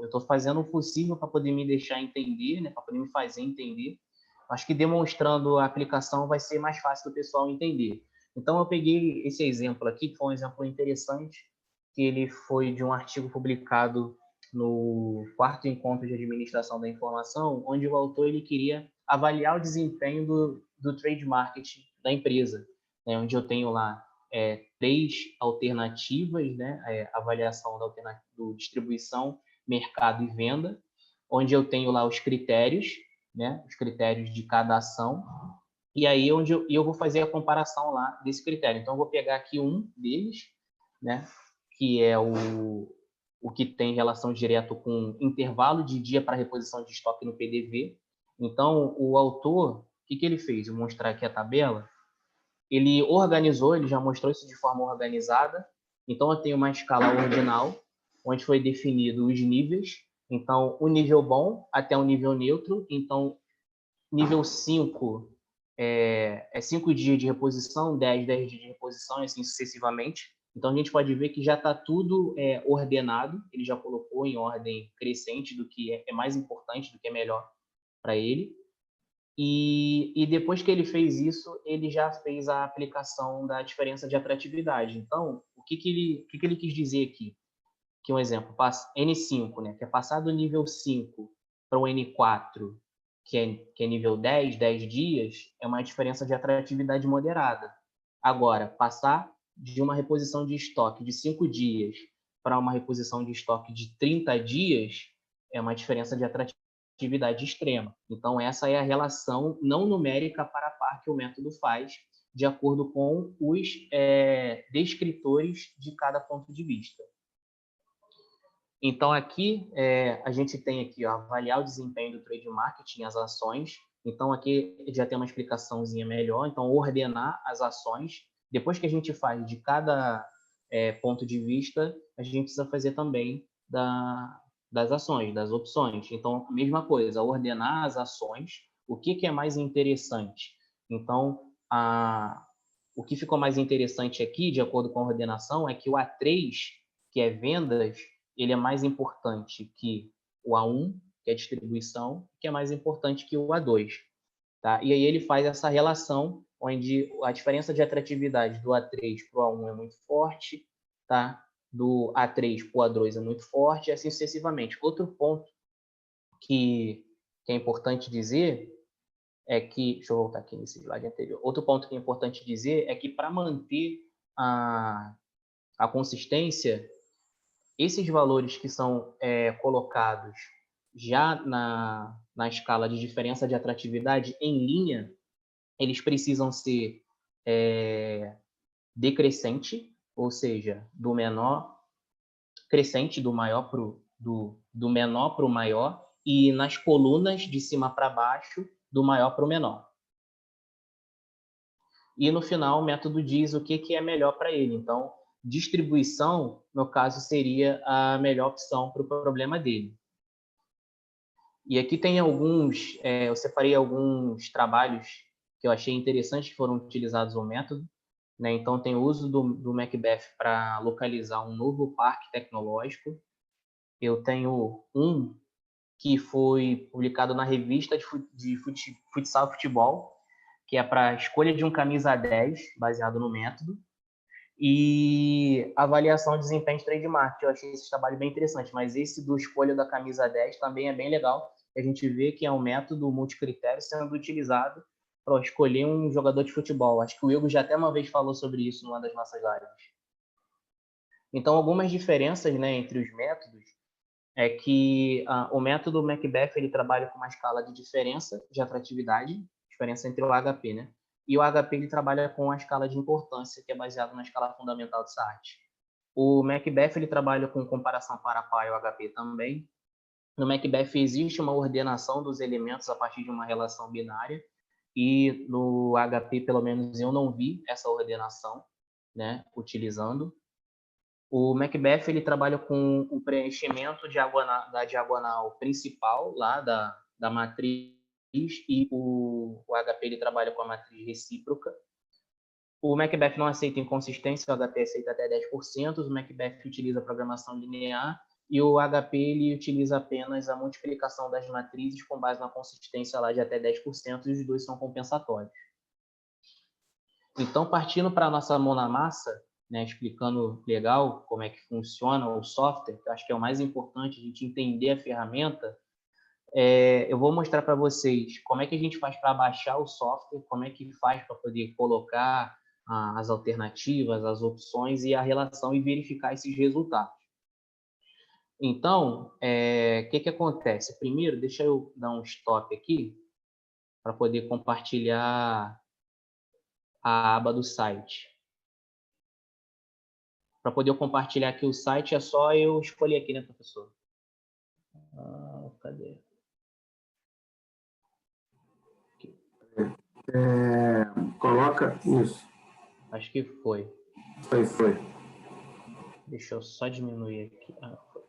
C: tô fazendo o possível para poder me deixar entender, né, para poder me fazer entender. Acho que demonstrando a aplicação vai ser mais fácil do pessoal entender. Então eu peguei esse exemplo aqui, que foi um exemplo interessante, que ele foi de um artigo publicado no 4º Encontro de Administração da Informação, onde o autor ele queria avaliar o desempenho do trade marketing da empresa, né, onde eu tenho lá 3 alternativas, né, avaliação do distribuição, mercado e venda, onde eu tenho lá os critérios, né, os critérios de cada ação, e aí onde eu vou fazer a comparação lá desse critério. Então, eu vou pegar aqui um deles, né, que é o que tem relação direta com intervalo de dia para reposição de estoque no PDV. Então, o autor, o que ele fez? Eu vou mostrar aqui a tabela. Ele organizou, ele já mostrou isso de forma organizada. Então, eu tenho uma escala ordinal, onde foi definido os níveis. Então, o nível bom até o nível neutro. Então, nível 5 é 5 dias de reposição, 10 dias de reposição, e assim sucessivamente. Então, a gente pode ver que já está tudo ordenado. Ele já colocou em ordem crescente do que é mais importante, do que é melhor para ele. E depois que ele fez isso, ele já fez a aplicação da diferença de atratividade. Então, o que ele quis dizer aqui? Que um exemplo, N5, né, que é passar do nível 5 para o N4, que é nível 10 dias, é uma diferença de atratividade moderada. Agora, passar de uma reposição de estoque de 5 dias para uma reposição de estoque de 30 dias é uma diferença de atratividade extrema. Então, essa é a relação não numérica para a par que o método faz, de acordo com os descritores de cada ponto de vista. Então, aqui, a gente tem aqui, ó, avaliar o desempenho do trade marketing, as ações. Então, aqui já tem uma explicaçãozinha melhor. Então, ordenar as ações. Depois que a gente faz de cada ponto de vista, a gente precisa fazer também das ações, das opções. Então, mesma coisa, ordenar as ações. O que é mais interessante? Então, o que ficou mais interessante aqui, de acordo com a ordenação, é que o A3, que é vendas, ele é mais importante que o A1, que é distribuição, que é mais importante que o A2. Tá? E aí ele faz essa relação, onde a diferença de atratividade do A3 para o A1 é muito forte, tá? Do A3 para o A2 é muito forte, e assim sucessivamente. Outro ponto que é importante dizer é que... Deixa eu voltar aqui nesse slide anterior. Outro ponto que é importante dizer é que para manter a consistência, esses valores que são colocados já na escala de diferença de atratividade em linha, eles precisam ser decrescente, ou seja, do menor crescente, do maior do menor para o maior, e nas colunas de cima para baixo, do maior para o menor. E no final o método diz o que é melhor para ele. Então, distribuição, no caso, seria a melhor opção para o problema dele. E aqui tem alguns, eu separei alguns trabalhos que eu achei interessantes que foram utilizados no método, né? Então, tem o uso do Macbeth para localizar um novo parque tecnológico. Eu tenho um que foi publicado na revista de futsal futebol, que é para a escolha de um camisa 10, baseado no método, e avaliação de desempenho de trade marketing. Eu achei esse trabalho bem interessante, mas esse do escolha da camisa 10 também é bem legal. A gente vê que é um método multicritério sendo utilizado para escolher um jogador de futebol. Acho que o Hugo já até uma vez falou sobre isso numa das nossas lives. Então, algumas diferenças, né, entre os métodos é que o método Macbeth ele trabalha com uma escala de diferença de atratividade, diferença entre o HP, né? E o HP ele trabalha com a escala de importância, que é baseado na escala fundamental de SART. O Macbeth ele trabalha com comparação para par e o HP também. No Macbeth existe uma ordenação dos elementos a partir de uma relação binária, e no HP, pelo menos, eu não vi essa ordenação, né, utilizando. O Macbeth ele trabalha com o preenchimento da diagonal principal lá da matriz, e o HP ele trabalha com a matriz recíproca. O Macbeth não aceita inconsistência, o HP aceita até 10%, o Macbeth utiliza programação linear e o HP ele utiliza apenas a multiplicação das matrizes com base na consistência lá de até 10%, e os dois são compensatórios. Então, partindo para a nossa mão na massa, né, explicando legal como é que funciona o software, que eu acho que é o mais importante, a gente entender a ferramenta, eu vou mostrar para vocês como é que a gente faz para baixar o software, como é que faz para poder colocar as alternativas, as opções e a relação e verificar esses resultados. Então, o que acontece? Primeiro, deixa eu dar um stop aqui para poder compartilhar a aba do site. Para poder eu compartilhar aqui o site, é só eu escolher aqui, né, professor? Cadê?
A: Coloca isso.
C: Acho que foi.
A: Foi.
C: Deixa eu só diminuir aqui. Foi.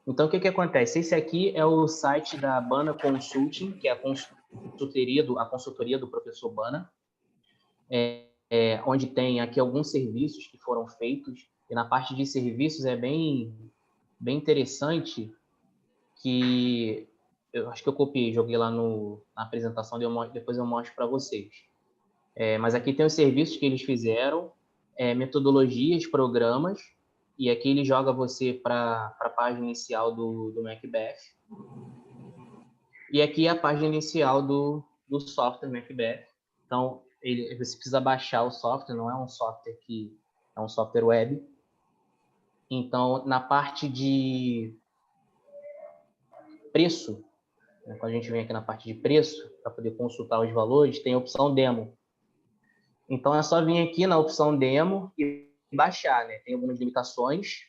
C: Então, o que acontece? Esse aqui é o site da Bana Consulting, que é a consultoria do professor Bana, onde tem aqui alguns serviços que foram feitos, e na parte de serviços é bem interessante, que eu acho que eu copiei, joguei lá na apresentação, depois eu mostro para vocês. Mas aqui tem os serviços que eles fizeram, metodologias, programas, e aqui ele joga você para a página inicial do Macbeth. E aqui é a página inicial do software Macbeth. Então, você precisa baixar o software, não é um software é um software web. Então, na parte de preço, né, quando a gente vem aqui na parte de preço, para poder consultar os valores, tem a opção demo. Então, é só vir aqui na opção demo e baixar, né? Tem algumas limitações,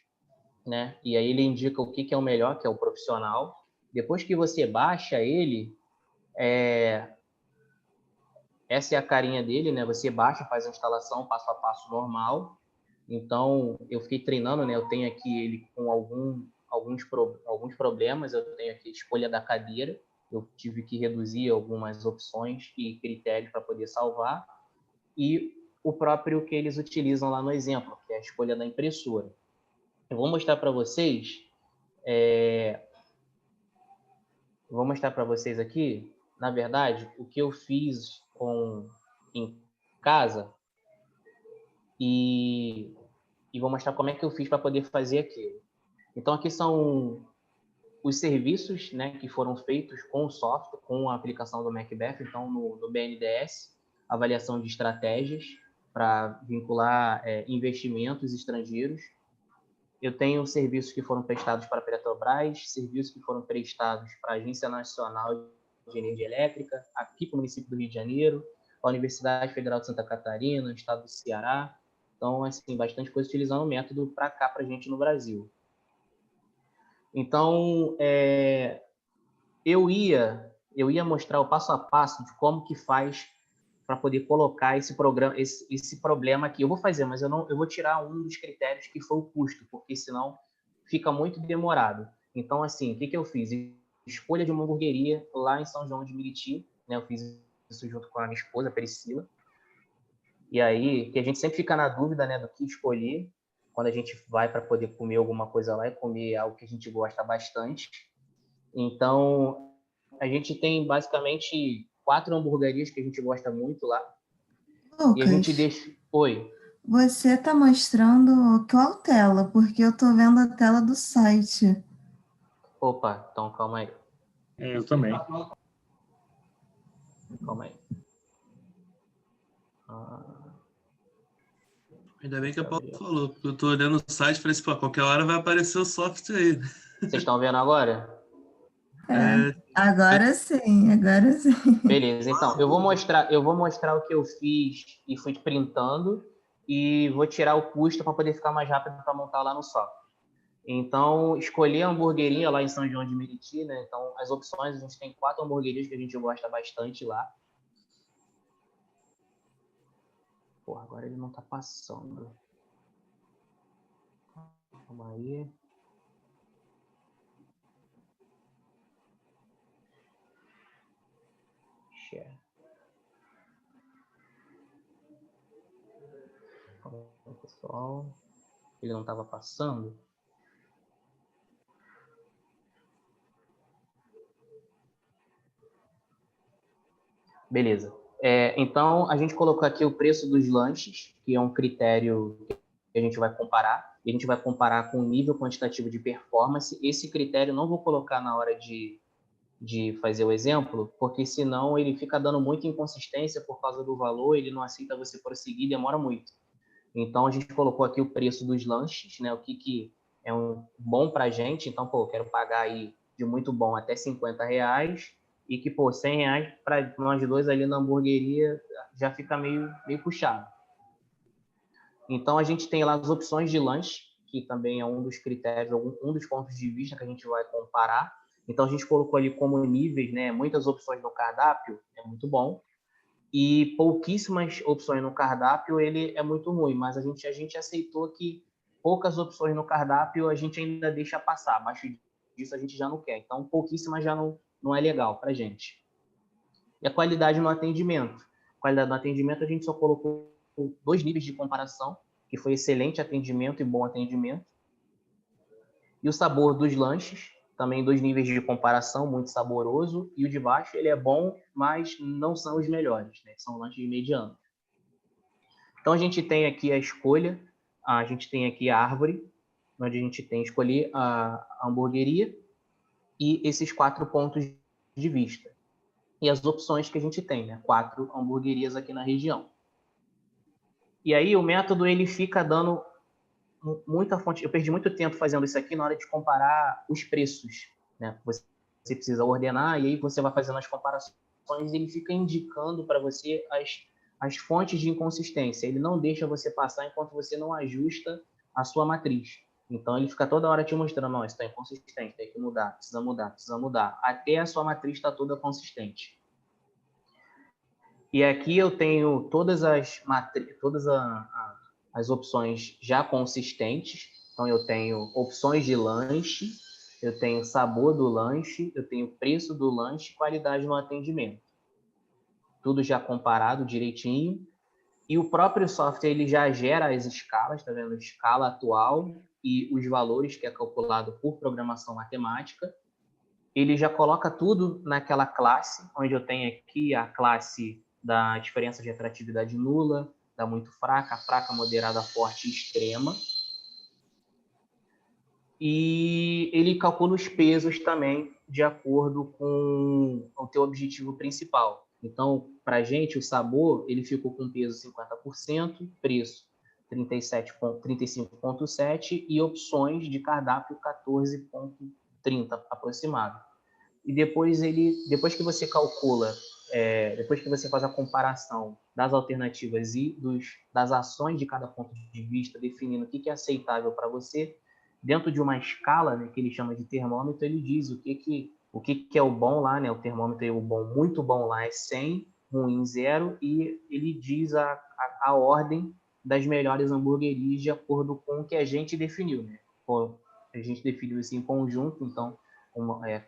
C: né? E aí ele indica o que é o melhor, que é o profissional. Depois que você baixa ele, essa é a carinha dele, né? Você baixa, faz a instalação passo a passo normal. Então, eu fiquei treinando, né? Eu tenho aqui ele com alguns problemas. Eu tenho aqui a escolha da cadeira. Eu tive que reduzir algumas opções e critérios para poder salvar. E o próprio que eles utilizam lá no exemplo, que é a escolha da impressora. Eu vou mostrar para vocês. Vou mostrar para vocês aqui, na verdade, o que eu fiz em casa e vou mostrar como é que eu fiz para poder fazer aquilo. Então, aqui são os serviços, né, que foram feitos com o software, com a aplicação do Macbeth. Então, no BNDES, avaliação de estratégias para vincular investimentos estrangeiros. eu tenho serviços que foram prestados para a Petrobras, serviços que foram prestados para a Agência Nacional de Energia Elétrica, aqui para o município do Rio de Janeiro, a Universidade Federal de Santa Catarina, Estado do Ceará. Então, assim, bastante coisa utilizando o método para cá, para a gente no Brasil. Então, eu ia mostrar o passo a passo de como que faz para poder colocar esse problema aqui. Eu vou fazer, mas eu vou tirar um dos critérios que foi o custo, porque senão fica muito demorado. Então, assim, o que eu fiz? Escolha de uma hamburgueria lá em São João de Meriti, né? Eu fiz isso junto com a minha esposa, Priscila. E aí, que a gente sempre fica na dúvida, né, do que escolher quando a gente vai para poder comer alguma coisa lá e comer algo que a gente gosta bastante. Então, a gente tem basicamente 4 hamburguerias que a gente gosta muito lá.
E: Lucas,
C: e a gente deixa... Oi.
E: Você está mostrando qual tela? Porque eu estou vendo a tela do site.
C: Opa, então calma aí.
D: Eu também.
C: Calma aí.
F: Ainda bem que a Paulo falou, porque eu tô olhando o site e falei assim, pô, qualquer hora vai aparecer o software aí.
C: Vocês estão vendo agora?
E: Agora sim.
C: Beleza, então, eu vou mostrar o que eu fiz e fui printando e vou tirar o custo para poder ficar mais rápido para montar lá no software. Então, escolhi a hamburgueria lá em São João de Meriti, né? Então, as opções, a gente tem 4 hamburguerias que a gente gosta bastante lá. Pô, agora ele não tá passando. Calma aí. Share. Calma aí, pessoal. Ele não tava passando. Beleza. Então, a gente colocou aqui o preço dos lanches, que é um critério que a gente vai comparar. E a gente vai comparar com o nível quantitativo de performance. Esse critério não vou colocar na hora de fazer o exemplo, porque senão ele fica dando muita inconsistência por causa do valor, ele não aceita você prosseguir, demora muito. Então, a gente colocou aqui o preço dos lanches, né? O que é bom para a gente. Então, pô, eu quero pagar aí de muito bom até R$50 e que, pô, R$100 para nós dois ali na hamburgueria já fica meio puxado. Então, a gente tem lá as opções de lanche, que também é um dos critérios, um dos pontos de vista que a gente vai comparar. Então, a gente colocou ali como níveis, né? Muitas opções no cardápio, é muito bom. E pouquíssimas opções no cardápio, ele é muito ruim. Mas a gente aceitou que poucas opções no cardápio a gente ainda deixa passar. Abaixo disso a gente já não quer. Então, pouquíssimas já não é legal para a gente. E a qualidade no atendimento. Qualidade no atendimento, a gente só colocou 2 níveis de comparação, que foi excelente atendimento e bom atendimento. E o sabor dos lanches, também 2 níveis de comparação, muito saboroso. E o de baixo, ele é bom, mas não são os melhores, né? São lanches medianos. Então, a gente tem aqui a escolha, a gente tem aqui a árvore, onde a gente tem escolher a hamburgueria e esses 4 pontos de vista. E as opções que a gente tem, né? 4 hamburguerias aqui na região. E aí, o método, ele fica dando muita fonte. Eu perdi muito tempo fazendo isso aqui na hora de comparar os preços, né? Você precisa ordenar e aí você vai fazendo as comparações e ele fica indicando para você as fontes de inconsistência. Ele não deixa você passar enquanto você não ajusta a sua matriz. Então, ele fica toda hora te mostrando, ó, isso está inconsistente, tem que mudar, precisa mudar, até a sua matriz está toda consistente. E aqui eu tenho todas as opções já consistentes. Então, eu tenho opções de lanche, eu tenho sabor do lanche, eu tenho preço do lanche e qualidade no atendimento. Tudo já comparado direitinho. E o próprio software ele já gera as escalas, tá vendo? Escala atual e os valores que é calculado por programação matemática. Ele já coloca tudo naquela classe, onde eu tenho aqui a classe da diferença de atratividade nula, da muito fraca, moderada, forte e extrema. E ele calcula os pesos também de acordo com o teu objetivo principal. Então, para a gente, o sabor, ele ficou com peso 50%, preço 35,7 e opções de cardápio 14,30 aproximado. E depois que você calcula, depois que você faz a comparação das alternativas e das ações de cada ponto de vista, definindo o que é aceitável para você, dentro de uma escala, né, que ele chama de termômetro, ele diz o que é o bom lá, né? O termômetro, o bom, muito bom lá é 100, ruim 0, e ele diz a ordem das melhores hamburguerias de acordo com o que a gente definiu, né? A gente definiu isso em conjunto, então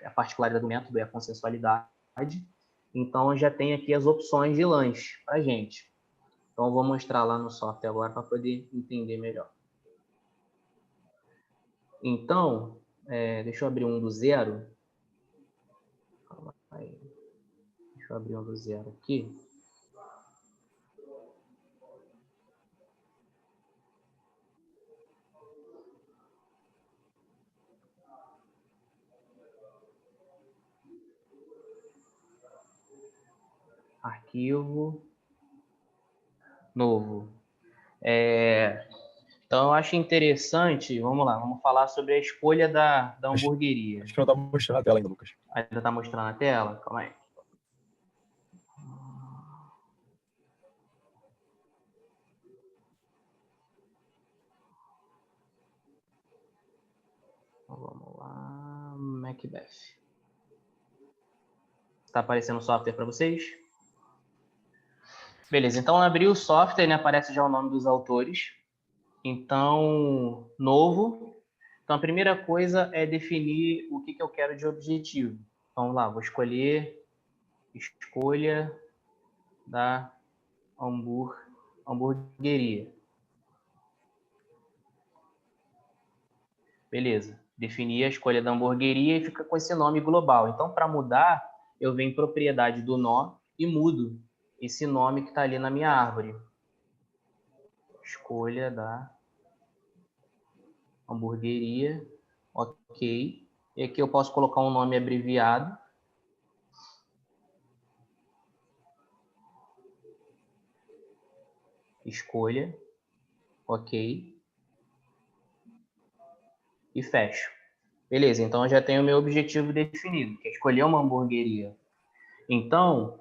C: a particularidade do método é a consensualidade. Então, eu já tenho aqui as opções de lanche para a gente. Então, eu vou mostrar lá no software agora para poder entender melhor. Então, deixa eu abrir um do zero. Calma aí. Deixa eu abrir um do zero aqui. Arquivo novo. Então, eu acho interessante, vamos lá, vamos falar sobre a escolha da hamburgueria.
D: Acho que não tá mostrando a tela ainda, Lucas.
C: Ainda está mostrando a tela? Calma aí. Então, vamos lá, Macbeth. Está aparecendo o software para vocês? Beleza, então abri o software, né, aparece já o nome dos autores. Então, novo. Então, a primeira coisa é definir o que eu quero de objetivo. Então, vamos lá, vou escolher escolha da hamburgueria. Beleza, defini a escolha da hamburgueria e fica com esse nome global. Então, para mudar, eu venho em propriedade do nó e mudo esse nome que está ali na minha árvore. Escolha da hamburgueria, ok. E aqui eu posso colocar um nome abreviado. Escolha, ok. E fecho. Beleza, então eu já tenho o meu objetivo definido, que é escolher uma hamburgueria. Então,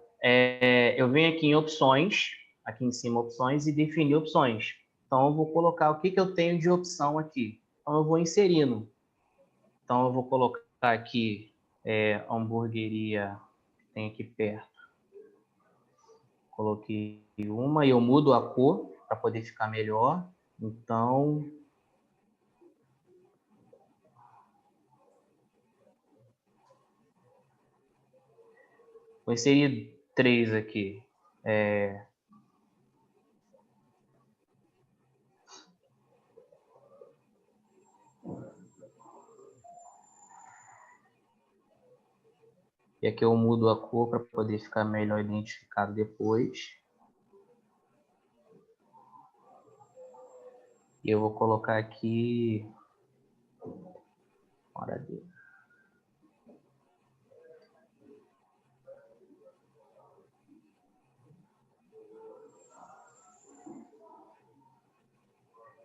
C: eu venho aqui em opções, aqui em cima opções, e definir opções. Então, eu vou colocar o que eu tenho de opção aqui. Então, eu vou inserindo. Então, eu vou colocar aqui hamburgueria, que tem aqui perto. Coloquei uma e eu mudo a cor para poder ficar melhor. Então, vou inserir 3 aqui. E aqui eu mudo a cor para poder ficar melhor identificado depois. E eu vou colocar aqui... Hora dele.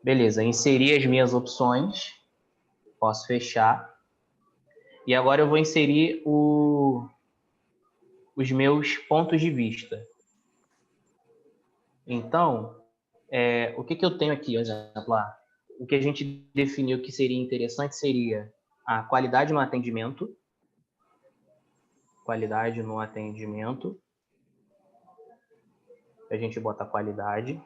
C: Beleza, inseri as minhas opções. Posso fechar. E agora eu vou inserir os meus pontos de vista. Então, o que eu tenho aqui, por exemplo, o que a gente definiu que seria interessante seria a qualidade no atendimento. Qualidade no atendimento. A gente bota qualidade.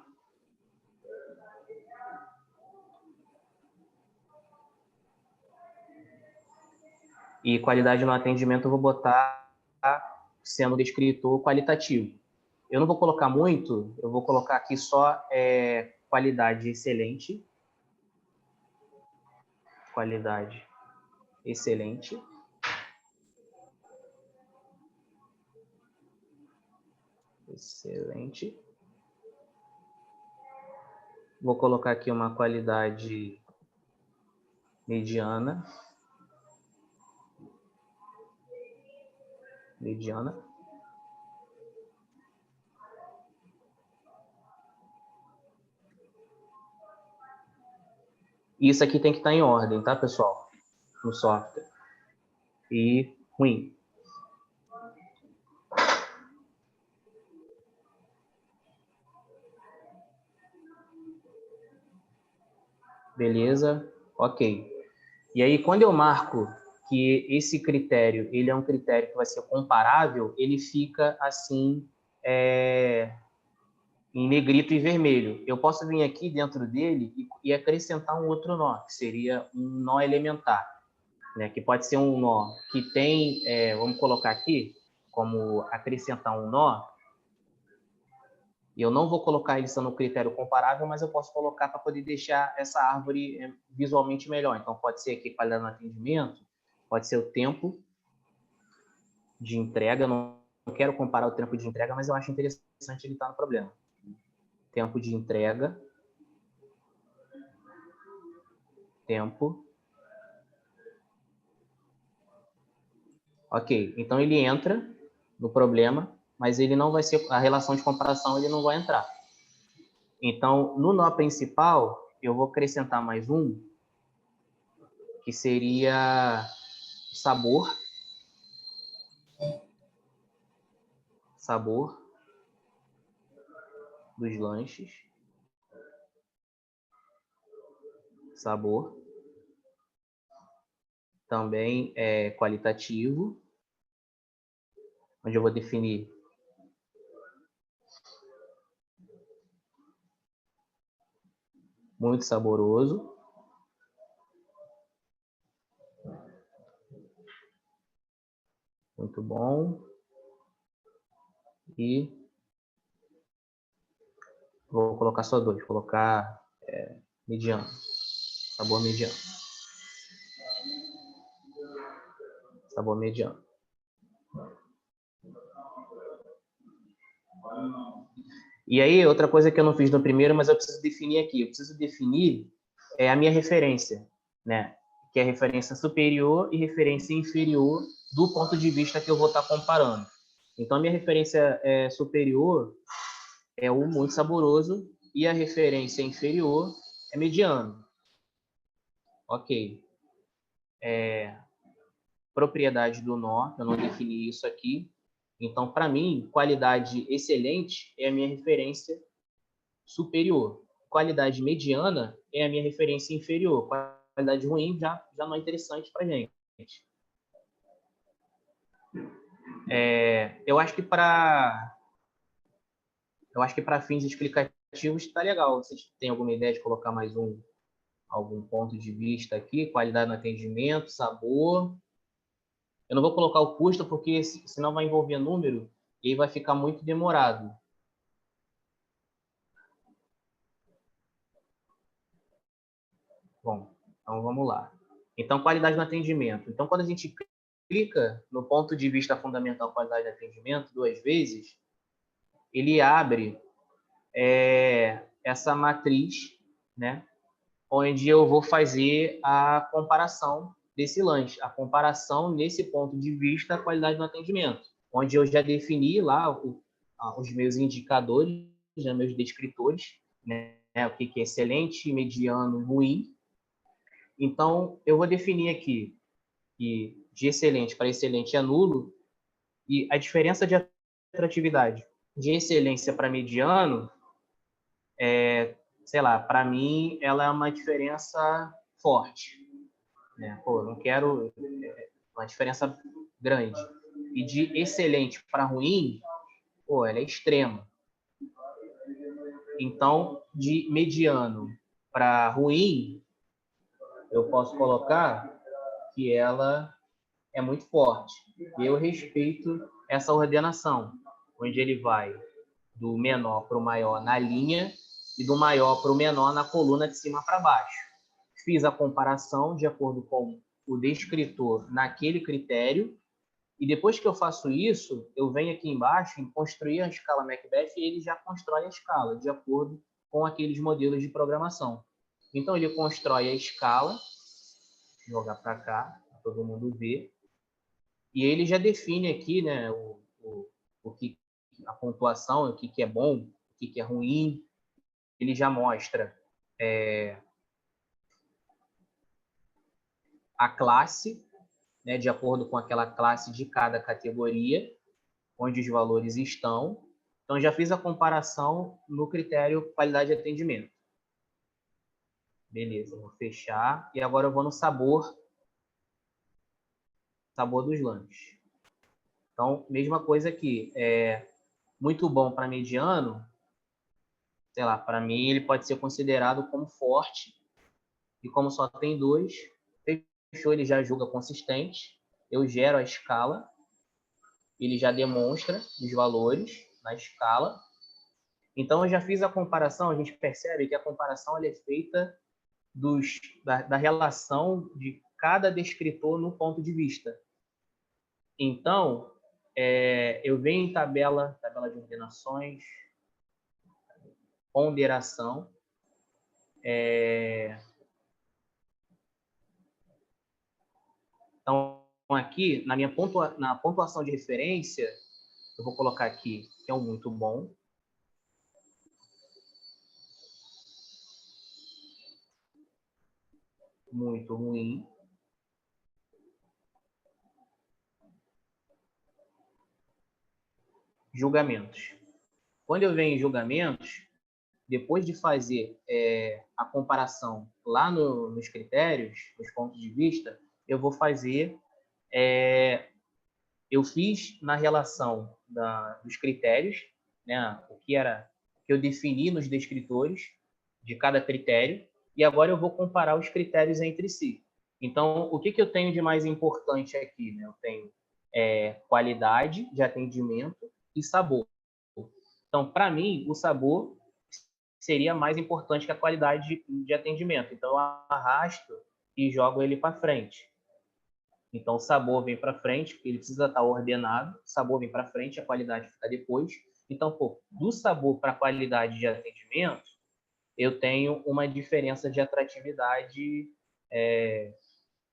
C: E qualidade no atendimento eu vou botar sendo descritor qualitativo. Eu não vou colocar muito, eu vou colocar aqui só qualidade excelente. Qualidade excelente. Excelente. Vou colocar aqui uma qualidade mediana. Mediana. Isso aqui tem que estar em ordem, tá, pessoal? No software. E ruim. Beleza? Ok. E aí, quando eu marco que esse critério ele é um critério que vai ser comparável, ele fica assim, em negrito e vermelho. Eu posso vir aqui dentro dele e acrescentar um outro nó, que seria um nó elementar, né? Que pode ser um nó que tem, vamos colocar aqui, como acrescentar um nó. Eu não vou colocar ele sendo um critério comparável, mas eu posso colocar para poder deixar essa árvore visualmente melhor. Então, pode ser aqui qualidade no atendimento, pode ser o tempo de entrega. Eu não quero comparar o tempo de entrega, mas eu acho interessante ele estar no problema. Tempo de entrega. Tempo. Ok, então ele entra no problema, mas ele não vai ser, a relação de comparação ele não vai entrar. Então, no nó principal, eu vou acrescentar mais um, que seria sabor. Sabor dos lanches. Sabor. Também é qualitativo, onde eu vou definir muito saboroso. Muito bom. E vou colocar só dois, vou colocar mediano. Sabor mediano. Sabor mediano. E aí, outra coisa que eu não fiz no primeiro, mas eu preciso definir aqui. Eu preciso definir a minha referência, né? Que é referência superior e referência inferior do ponto de vista que eu vou estar comparando. Então, a minha referência superior é o muito saboroso e a referência inferior é mediano. Ok. Propriedade do nó, eu não defini isso aqui. Então, para mim, qualidade excelente é a minha referência superior. Qualidade mediana é a minha referência inferior. Qualidade ruim já não é interessante para a gente. Eu acho que para fins explicativos está legal. Vocês têm alguma ideia de colocar mais algum ponto de vista aqui? Qualidade no atendimento, sabor. Eu não vou colocar o custo porque senão vai envolver número e aí vai ficar muito demorado. Bom, então vamos lá. Então, qualidade no atendimento. Então, quando a gente clica no ponto de vista fundamental qualidade de atendimento 2 vezes, ele abre essa matriz, né, onde eu vou fazer a comparação desse lanche, a comparação nesse ponto de vista qualidade no atendimento, onde eu já defini lá os meus indicadores, né, meus descritores, né, o que é excelente, mediano e ruim. Então, eu vou definir aqui que de excelente para excelente é nulo, e a diferença de atratividade de excelência para mediano, sei lá, para mim, ela é uma diferença forte. Né? Pô, não quero uma diferença grande. E de excelente para ruim, pô, ela é extrema. Então, de mediano para ruim, eu posso colocar que ela é muito forte. E eu respeito essa ordenação, onde ele vai do menor para o maior na linha e do maior para o menor na coluna de cima para baixo. Fiz a comparação de acordo com o descritor naquele critério e depois que eu faço isso, eu venho aqui embaixo em construir a escala Macbeth e ele já constrói a escala de acordo com aqueles modelos de programação. Então, ele constrói a escala, jogar para cá, para todo mundo ver, e ele já define aqui, né, o que a pontuação, o que é bom, o que é ruim. Ele já mostra a classe, né, de acordo com aquela classe de cada categoria, onde os valores estão. Então, já fiz a comparação no critério qualidade de atendimento. Beleza, vou fechar. E agora eu vou no sabor dos lanches. Então, mesma coisa aqui. Muito bom para mediano, sei lá, para mim ele pode ser considerado como forte. E como só tem 2, fechou, ele já julga consistente. Eu gero a escala, ele já demonstra os valores na escala. Então, eu já fiz a comparação, a gente percebe que a comparação ela é feita da relação de cada descritor no ponto de vista. Então, eu venho em tabela de ordenações, ponderação, então, aqui, na pontuação de referência, eu vou colocar aqui que é um muito bom. Muito ruim. Julgamentos. Quando eu venho em julgamentos, depois de fazer a comparação lá nos critérios, nos pontos de vista, eu vou fazer... eu fiz na relação dos critérios, né, o que eu defini nos descritores de cada critério, e agora eu vou comparar os critérios entre si. Então, o que eu tenho de mais importante aqui? Né? Eu tenho qualidade de atendimento e sabor. Então, para mim, o sabor seria mais importante que a qualidade de atendimento. Então, eu arrasto e jogo ele para frente. Então, o sabor vem para frente, porque ele precisa estar ordenado. O sabor vem para frente, a qualidade fica depois. Então, do sabor para a qualidade de atendimento, eu tenho uma diferença de atratividade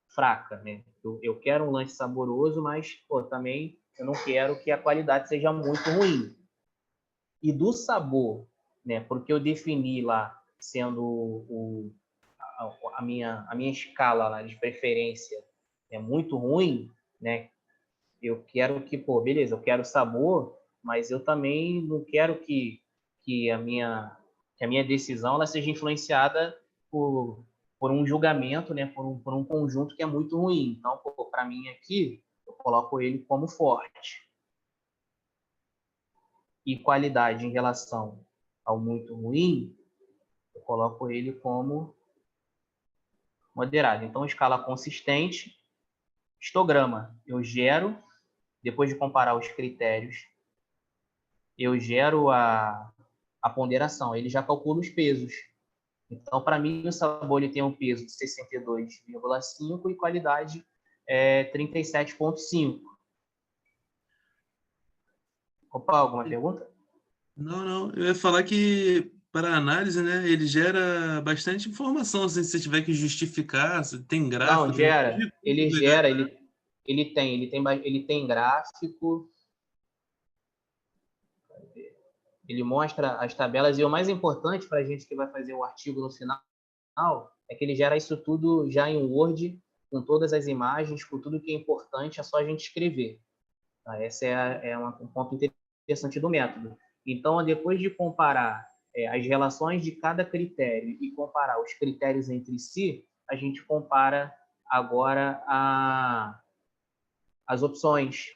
C: fraca, né? Eu quero um lanche saboroso, mas também eu não quero que a qualidade seja muito ruim. E do sabor, né? Porque eu defini lá, sendo a minha escala lá de preferência muito ruim, né? Eu quero que, beleza, eu quero sabor, mas eu também não quero que a minha decisão ela seja influenciada por um julgamento, né? Por um conjunto que é muito ruim. Então, para mim aqui, eu coloco ele como forte. E qualidade em relação ao muito ruim, eu coloco ele como moderado. Então, escala consistente, histograma. Eu gero, depois de comparar os critérios, eu gero a ponderação. Ele já calcula os pesos. Então, para mim, o sabor ele tem um peso de 62,5 e qualidade 37,5. Opa, alguma pergunta?
F: Não. Eu ia falar que, para análise, né, ele gera bastante informação. Assim, se você tiver que justificar, se tem gráfico...
C: Não, gera.
F: Tem...
C: Ele gera, ele tem gráfico. Ele mostra as tabelas. E o mais importante para a gente que vai fazer o artigo no final é que ele gera isso tudo já em Word, com todas as imagens, com tudo que é importante, é só a gente escrever. Tá? Esse um ponto interessante do método. Então, depois de comparar as relações de cada critério e comparar os critérios entre si, a gente compara agora as opções,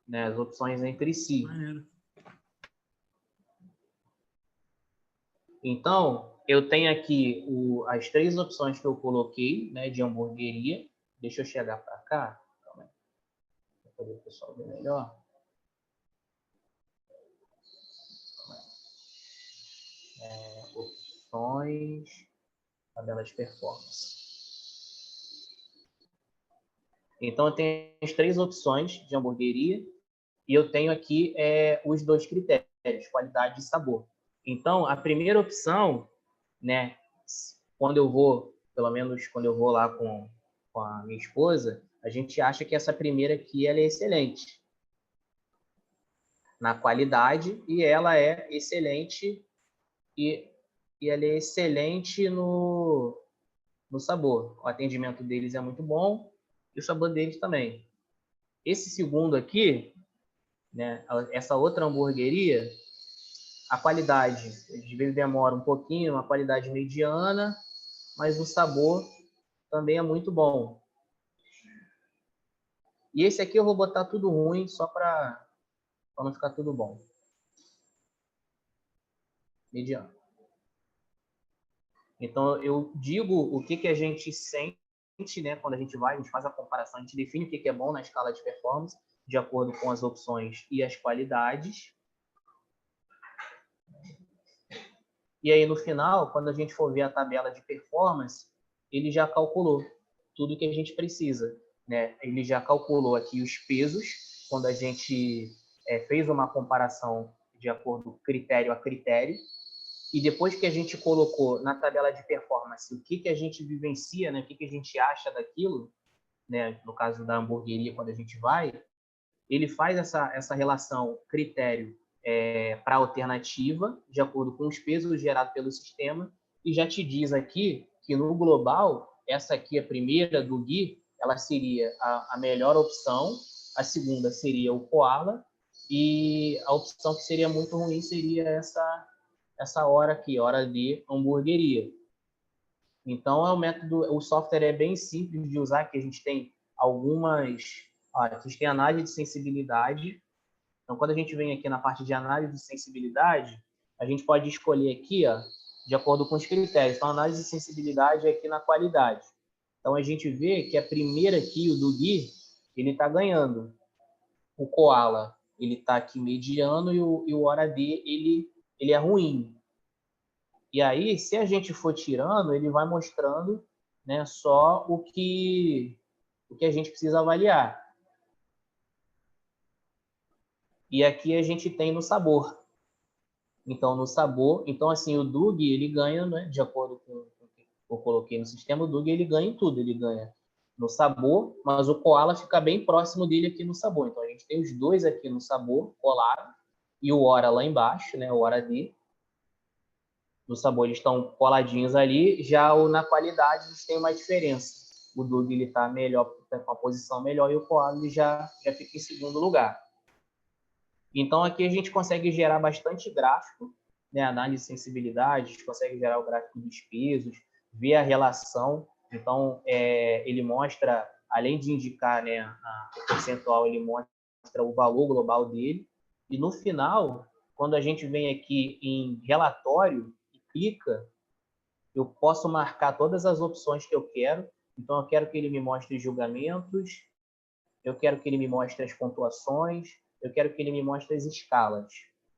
C: né? As opções entre si.
F: Maneiro.
C: Então, eu tenho aqui as 3 opções que eu coloquei, né, de hamburgueria. Deixa eu chegar para cá. Calma aí. Para poder o pessoal ver melhor. Opções, tabela de performance. Então, eu tenho as 3 opções de hamburgueria e eu tenho aqui os 2 critérios, qualidade e sabor. Então, a primeira opção, né, pelo menos quando eu vou lá com a minha esposa, a gente acha que essa primeira aqui ela é excelente na qualidade e ela é excelente e ela é excelente no sabor. O atendimento deles é muito bom e o sabor deles também. Esse segundo aqui, né, essa outra hamburgueria, a qualidade, às vezes demora um pouquinho, uma qualidade mediana, mas o sabor também é muito bom. E esse aqui eu vou botar tudo ruim, só para não ficar tudo bom. Mediano. Então, eu digo o que a gente sente, né, quando a gente faz a comparação, a gente define o que é bom na escala de performance, de acordo com as opções e as qualidades. E aí, no final, quando a gente for ver a tabela de performance, ele já calculou tudo que a gente precisa, né? Ele já calculou aqui os pesos, quando a gente fez uma comparação de acordo critério a critério, e depois que a gente colocou na tabela de performance o que a gente vivencia, né? O que a gente acha daquilo, né? No caso da hamburgueria, quando a gente vai, ele faz essa relação critério para a alternativa, de acordo com os pesos gerados pelo sistema, e já te diz aqui que, no global, essa aqui, a primeira do Gui, ela seria a melhor opção, a segunda seria o Koala, e a opção que seria muito ruim seria essa hora aqui, hora de hamburgueria. Então, o software é bem simples de usar, que a gente tem a gente tem análise de sensibilidade. Então, quando a gente vem aqui na parte de análise de sensibilidade, a gente pode escolher aqui, ó, de acordo com os critérios. Então, a análise de sensibilidade é aqui na qualidade. Então, a gente vê que a primeira aqui, o do Gui, ele está ganhando. O Koala, ele está aqui mediano, e o Hora D, ele é ruim. E aí, se a gente for tirando, ele vai mostrando, né, só o que a gente precisa avaliar. E aqui a gente tem no sabor. Então, no sabor, assim, o Doug, ele ganha, né, de acordo com o que eu coloquei no sistema, o Doug, ele ganha em tudo. Ele ganha no sabor, mas o Koala fica bem próximo dele aqui no sabor. Então, a gente tem os dois aqui no sabor, colado, e o Hora lá embaixo, né, o Hora D. No sabor, eles estão coladinhos ali. Já na qualidade, eles têm uma diferença. O Doug, ele está melhor, tá com a posição melhor, e o Koala, ele já fica em segundo lugar. Então, aqui a gente consegue gerar bastante gráfico, né? Análise de sensibilidade, a gente consegue gerar o gráfico dos pesos, ver a relação. Então, ele mostra, além de indicar, né, o percentual, ele mostra o valor global dele. E no final, quando a gente vem aqui em relatório e clica, eu posso marcar todas as opções que eu quero. Então, eu quero que ele me mostre julgamentos, eu quero que ele me mostre as pontuações, eu quero que ele me mostre as escalas.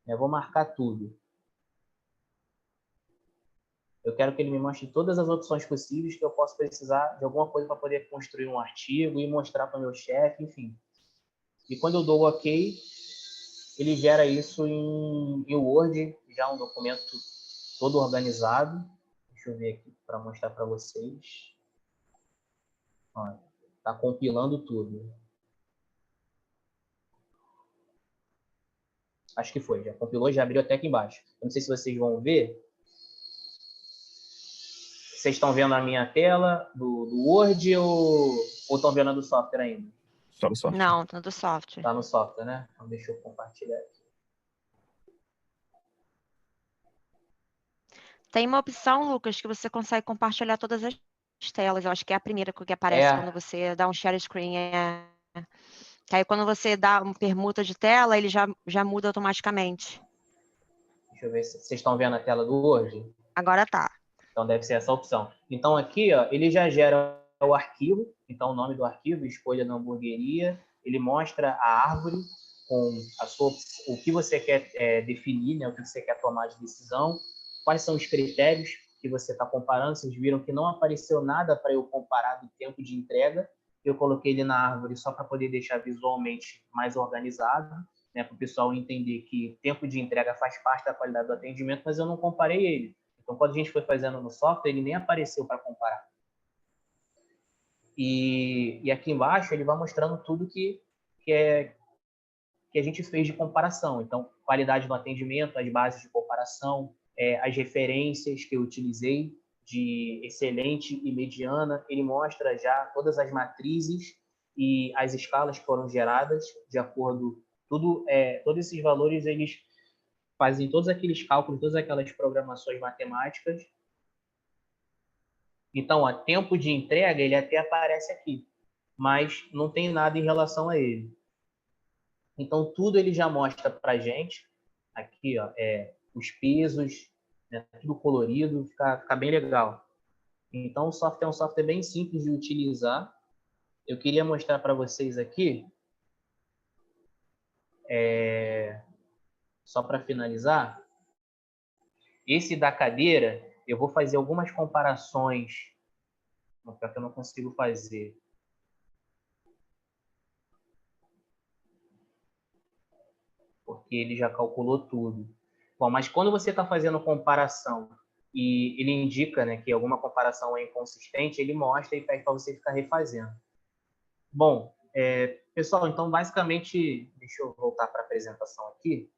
C: Eu vou marcar tudo. Eu quero que ele me mostre todas as opções possíveis, que eu posso precisar de alguma coisa para poder construir um artigo e mostrar para o meu chefe, enfim. E quando eu dou o OK, ele gera isso em Word, já um documento todo organizado. Deixa eu ver aqui para mostrar para vocês. Está compilando tudo. Acho que foi, já compilou, já abriu até aqui embaixo. Eu não sei se vocês vão ver. Vocês estão vendo a minha tela do Word ou estão vendo a do software ainda?
D: Só no software.
G: Não, tá do software.
C: Tá no software, né? Então deixa eu compartilhar aqui.
G: Tem uma opção, Lucas, que você consegue compartilhar todas as telas. Eu acho que é a primeira que aparece quando você dá um share screen. Que aí quando você dá uma permuta de tela, ele já muda automaticamente.
C: Deixa eu ver se vocês estão vendo a tela do Word.
G: Agora tá.
C: Então deve ser essa opção. Então aqui, ó, ele já gera o arquivo. Então o nome do arquivo, escolha da hamburgueria. Ele mostra a árvore com o que você quer definir, né? O que você quer tomar de decisão. Quais são os critérios que você está comparando. Vocês viram que não apareceu nada para eu comparar do tempo de entrega. Eu coloquei ele na árvore só para poder deixar visualmente mais organizado, né, para o pessoal entender que tempo de entrega faz parte da qualidade do atendimento, mas eu não comparei ele. Então, quando a gente foi fazendo no software, ele nem apareceu para comparar. E aqui embaixo ele vai mostrando tudo que a gente fez de comparação. Então, qualidade do atendimento, as bases de comparação, as referências que eu utilizei de excelente e mediana, ele mostra já todas as matrizes e as escalas que foram geradas de acordo, todos esses valores eles fazem todos aqueles cálculos, todas aquelas programações matemáticas. Então, o tempo de entrega ele até aparece aqui, mas não tem nada em relação a ele. Então, tudo ele já mostra para a gente. Aqui, ó, os pesos, né, tudo colorido, fica bem legal. Então, o software é um software bem simples de utilizar. Eu queria mostrar para vocês aqui, só para finalizar, esse da cadeira, eu vou fazer algumas comparações, não, pior que eu não consigo fazer. Porque ele já calculou tudo. Bom, mas quando você está fazendo comparação e ele indica, né, que alguma comparação é inconsistente, ele mostra e pede para você ficar refazendo. Bom, pessoal, então basicamente, deixa eu voltar para a apresentação aqui.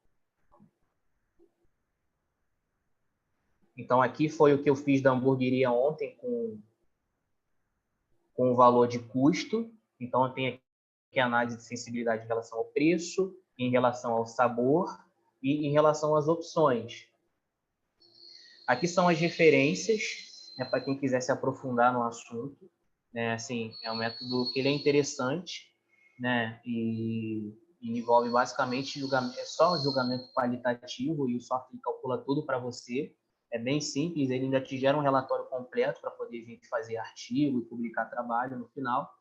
C: Então aqui foi o que eu fiz da hamburgueria ontem com o valor de custo. Então eu tenho aqui a análise de sensibilidade em relação ao preço, em relação ao sabor e em relação às opções. Aqui são as referências, né, para quem quiser se aprofundar no assunto. Né, assim, é um método que ele é interessante, né, e envolve basicamente só julgamento qualitativo e o software calcula tudo para você. É bem simples, ele ainda te gera um relatório completo para poder a gente fazer artigo e publicar trabalho no final.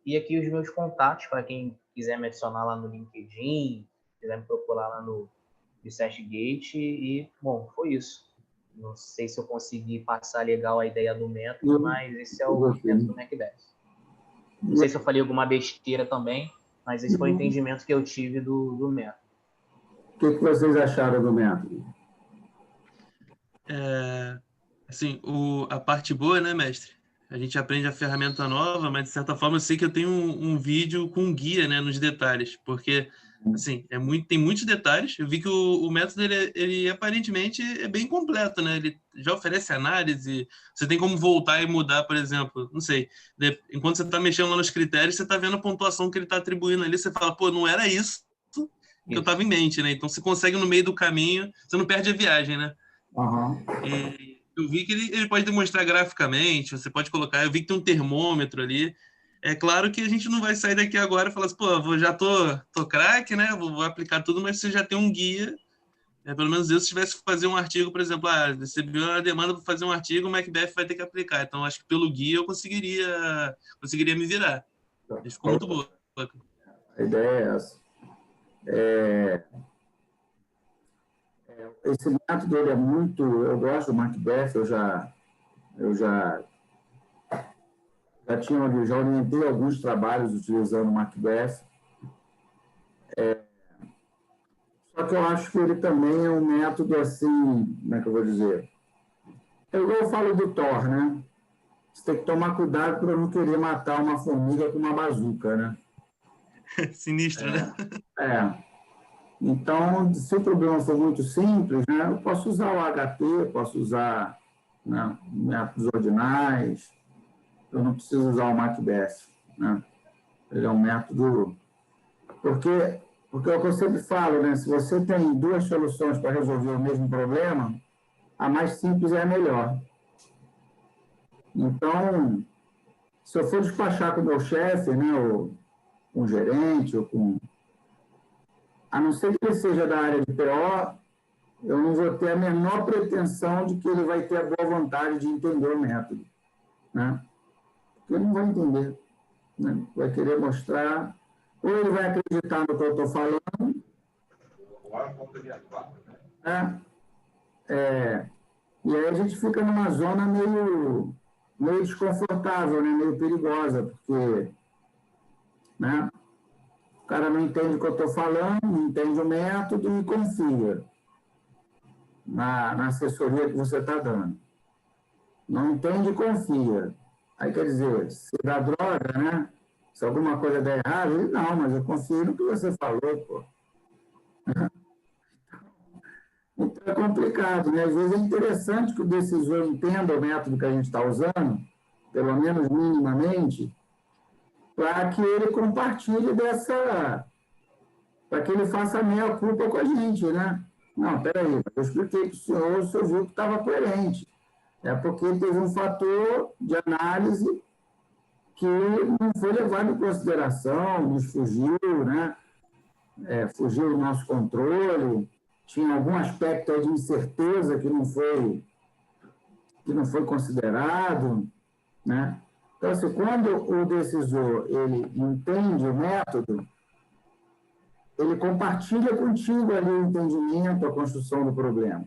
C: E aqui os meus contatos, para quem quiser me adicionar lá no LinkedIn, quiser me procurar lá no ResearchGate. E, bom, foi isso. Não sei se eu consegui passar legal a ideia do método, mas esse é o método do Macbeth. Não sei se eu falei alguma besteira também, mas esse foi o entendimento que eu tive do método.
A: O que vocês acharam do método?
F: Assim, a parte boa, né, mestre? A gente aprende a ferramenta nova, mas de certa forma eu sei que eu tenho um vídeo com guia, né, nos detalhes, porque assim, tem muitos detalhes. Eu vi que o método ele aparentemente é bem completo, né? Ele já oferece análise, você tem como voltar e mudar, por exemplo, não sei, enquanto você está mexendo lá nos critérios, você está vendo a pontuação que ele está atribuindo ali, você fala, pô, não era isso que eu estava em mente, né? Então você consegue no meio do caminho, você não perde a viagem, né?
A: Uhum.
F: E eu vi que ele pode demonstrar graficamente, você pode colocar, eu vi que tem um termômetro ali. É claro que a gente não vai sair daqui agora e falar assim, pô, já tô craque, né? Vou aplicar tudo, mas você já tem um guia. Pelo menos eu, se tivesse que fazer um artigo, por exemplo, recebeu a demanda para fazer um artigo, o Macbeth vai ter que aplicar. Então, acho que pelo guia eu conseguiria me virar. Isso ficou muito boa.
A: A ideia é essa. Esse método ele é muito... Eu gosto do Macbeth, eu já orientei alguns trabalhos utilizando o Macbeth. Só que eu acho que ele também é um método assim, como é que eu vou dizer? Eu falo do Thor, né? Você tem que tomar cuidado para não querer matar uma formiga com uma bazuca, né?
F: Sinistro, né?
A: Então, se o problema for muito simples, né, eu posso usar o HT, posso usar, né, métodos ordinais, eu não preciso usar o Macbeth, né? Ele é um método... Porque é o que eu sempre falo, né? Se você tem duas soluções para resolver o mesmo problema, a mais simples é a melhor. Então, se eu for despachar com o meu chefe, né, ou com o gerente, ou com... a não ser que ele seja da área de PO, eu não vou ter a menor pretensão de que ele vai ter a boa vontade de entender o método, né? Porque ele não vai entender, né? Vai querer mostrar, ou ele vai acreditar no que eu estou falando, e aí a gente fica numa zona meio desconfortável, né? Meio perigosa, porque, né, o cara não entende o que eu estou falando, não entende o método e confia na assessoria que você está dando. Não entende e confia. Aí, quer dizer, se dá droga, né? Se alguma coisa der errado, ele, não, mas eu confio no que você falou, pô. Então, É complicado, né? Às vezes é interessante que o decisor entenda o método que a gente está usando, pelo menos minimamente, para que ele compartilhe para que ele faça a meia-culpa com a gente, né? Não, peraí, eu expliquei para o senhor viu que estava coerente. É porque teve um fator de análise que não foi levado em consideração, nos fugiu, né? Fugiu do nosso controle, tinha algum aspecto aí de incerteza que não foi considerado, né? Então, assim, quando o decisor ele entende o método, ele compartilha contigo ali o entendimento, a construção do problema,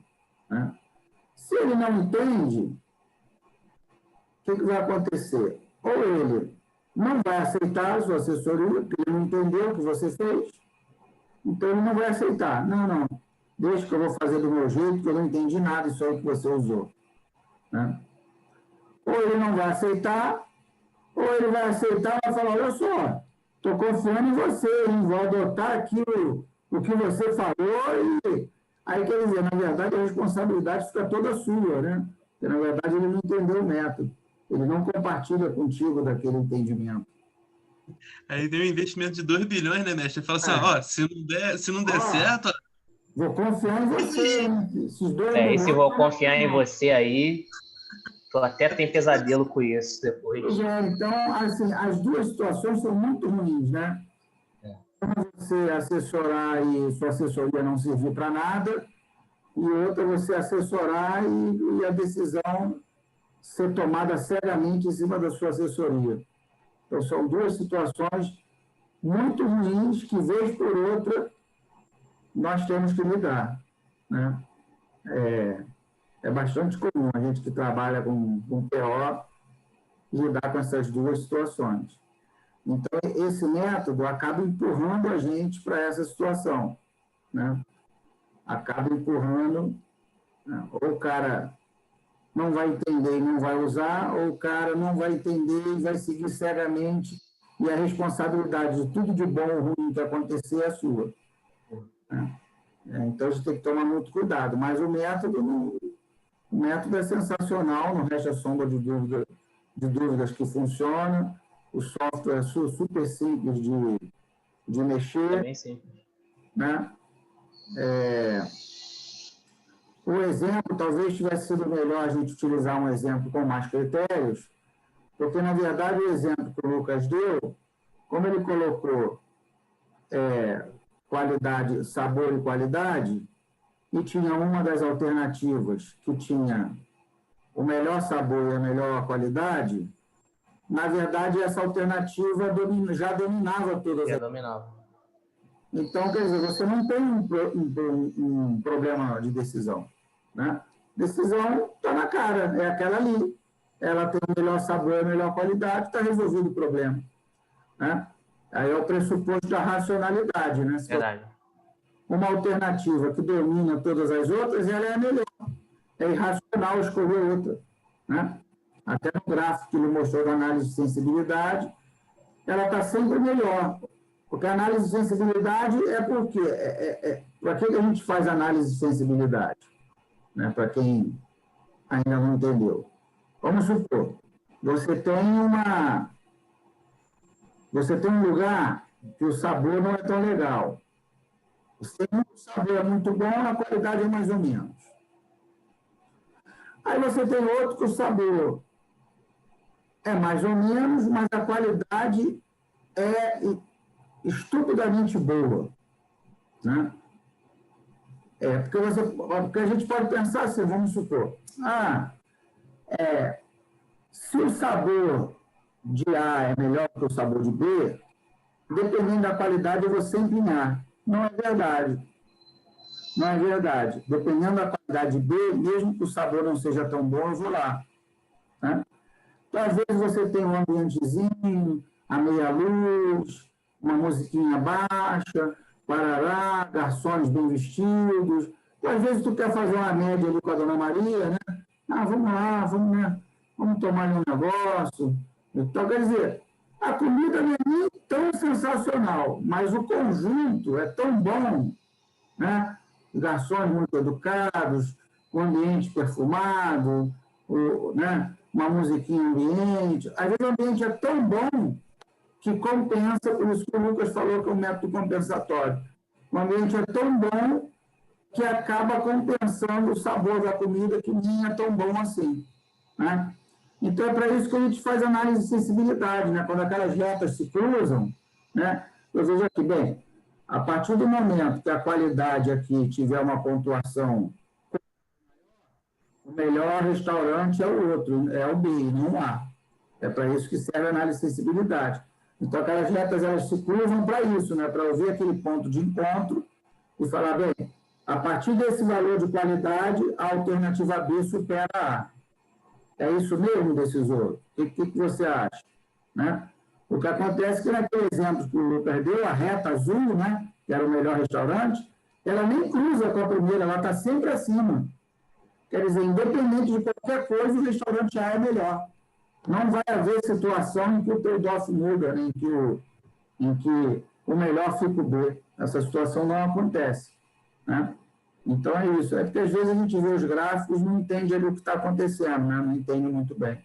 A: né? Se ele não entende, o que vai acontecer? Ou ele não vai aceitar a sua assessoria, porque ele não entendeu o que você fez, então ele não vai aceitar. Não, deixa que eu vou fazer do meu jeito, que eu não entendi nada disso aí que você usou, né? Ou ele não vai aceitar, ou ele vai aceitar e vai falar, olha só, estou confiando em você, hein? Vou adotar aqui o que você falou e... Aí, quer dizer, na verdade, a responsabilidade fica toda sua, né? Porque, na verdade, ele não entendeu o método. Ele não compartilha contigo daquele entendimento.
F: Aí tem um investimento de 2 bilhões, né, mestre? Fala assim, ó, se não der certo...
A: Vou confiar em você, hein? Esses 2
C: E se vou confiar em você aí, tu até tem pesadelo com isso depois.
A: Então, assim, as duas situações são muito ruins, né? Você assessorar e sua assessoria não servir para nada, e outra você assessorar e a decisão ser tomada seriamente em cima da sua assessoria. Então, são duas situações muito ruins que, vez por outra, nós temos que lidar, né? É bastante comum a gente que trabalha com PO lidar com essas duas situações. Então, esse método acaba empurrando a gente para essa situação, né? Acaba empurrando, né? Ou o cara não vai entender e não vai usar, ou o cara não vai entender e vai seguir cegamente, e a responsabilidade de tudo de bom ou ruim que acontecer é sua, né? Então, a gente tem que tomar muito cuidado, mas o método é sensacional, não resta sombra de dúvidas que funciona. O software é super simples de mexer.
C: É bem simples.
A: Né? O exemplo, talvez tivesse sido melhor a gente utilizar um exemplo com mais critérios, porque, na verdade, o exemplo que o Lucas deu, como ele colocou qualidade, sabor e qualidade, e tinha uma das alternativas que tinha o melhor sabor e a melhor qualidade, na verdade, essa alternativa já dominava todas as... Então, quer dizer, você não tem um problema de decisão, né? Decisão está na cara, é aquela ali. Ela tem o melhor sabor, a melhor qualidade, está resolvido o problema, né? Aí é o pressuposto da racionalidade, né?
C: Verdade.
A: Uma alternativa que domina todas as outras, ela é a melhor. É irracional escolher outra, né? Até no gráfico que ele mostrou da análise de sensibilidade, ela está sempre melhor. Porque a análise de sensibilidade é por quê? Para que a gente faz análise de sensibilidade? Né? Para quem ainda não entendeu. Vamos supor, você tem um lugar que o sabor não é tão legal. Você tem um sabor muito bom, a qualidade é mais ou menos. Aí você tem outro que o sabor é mais ou menos, mas a qualidade é estupidamente boa, né? Porque a gente pode pensar assim, vamos supor, se o sabor de A é melhor que o sabor de B, dependendo da qualidade eu vou sempre em A. Não é verdade. Não é verdade. Dependendo da qualidade de B, mesmo que o sabor não seja tão bom, eu vou lá, né? Então, às vezes você tem um ambientezinho, a meia luz, uma musiquinha baixa, parará, garçons bem vestidos. Então, às vezes tu quer fazer uma média ali com a Dona Maria, né? Vamos lá, vamos tomar um negócio. Então, quer dizer, a comida não é nem tão sensacional, mas o conjunto é tão bom, né? garçons muito educados, o ambiente perfumado, né, uma musiquinha ambiente. Às vezes o ambiente é tão bom que compensa, por isso que o Lucas falou que é um método compensatório. O ambiente é tão bom que acaba compensando o sabor da comida, que nem é tão bom assim, né? Então, é para isso que a gente faz análise de sensibilidade, né? Quando aquelas metas se cruzam, né? Eu vejo aqui, bem, a partir do momento que a qualidade aqui tiver uma pontuação, o melhor restaurante é o outro, é o B, não o A. É para isso que serve a análise de sensibilidade. Então, aquelas metas, elas se cruzam para isso, né? Para eu ver aquele ponto de encontro e falar, bem, a partir desse valor de qualidade, a alternativa B supera a A. É isso mesmo, decisor? O que você acha? Né? O que acontece é que naquele exemplo que o Lucas deu, a reta azul, né, que era o melhor restaurante, ela nem cruza com a primeira, ela está sempre acima. Quer dizer, independente de qualquer coisa, o restaurante A é melhor. Não vai haver situação em que o trade-off muda, né, em que o melhor fica o B. Essa situação não acontece, né? Então, é isso. É porque, às vezes, a gente vê os gráficos e não entende ali o que está acontecendo, né? Não entende muito bem.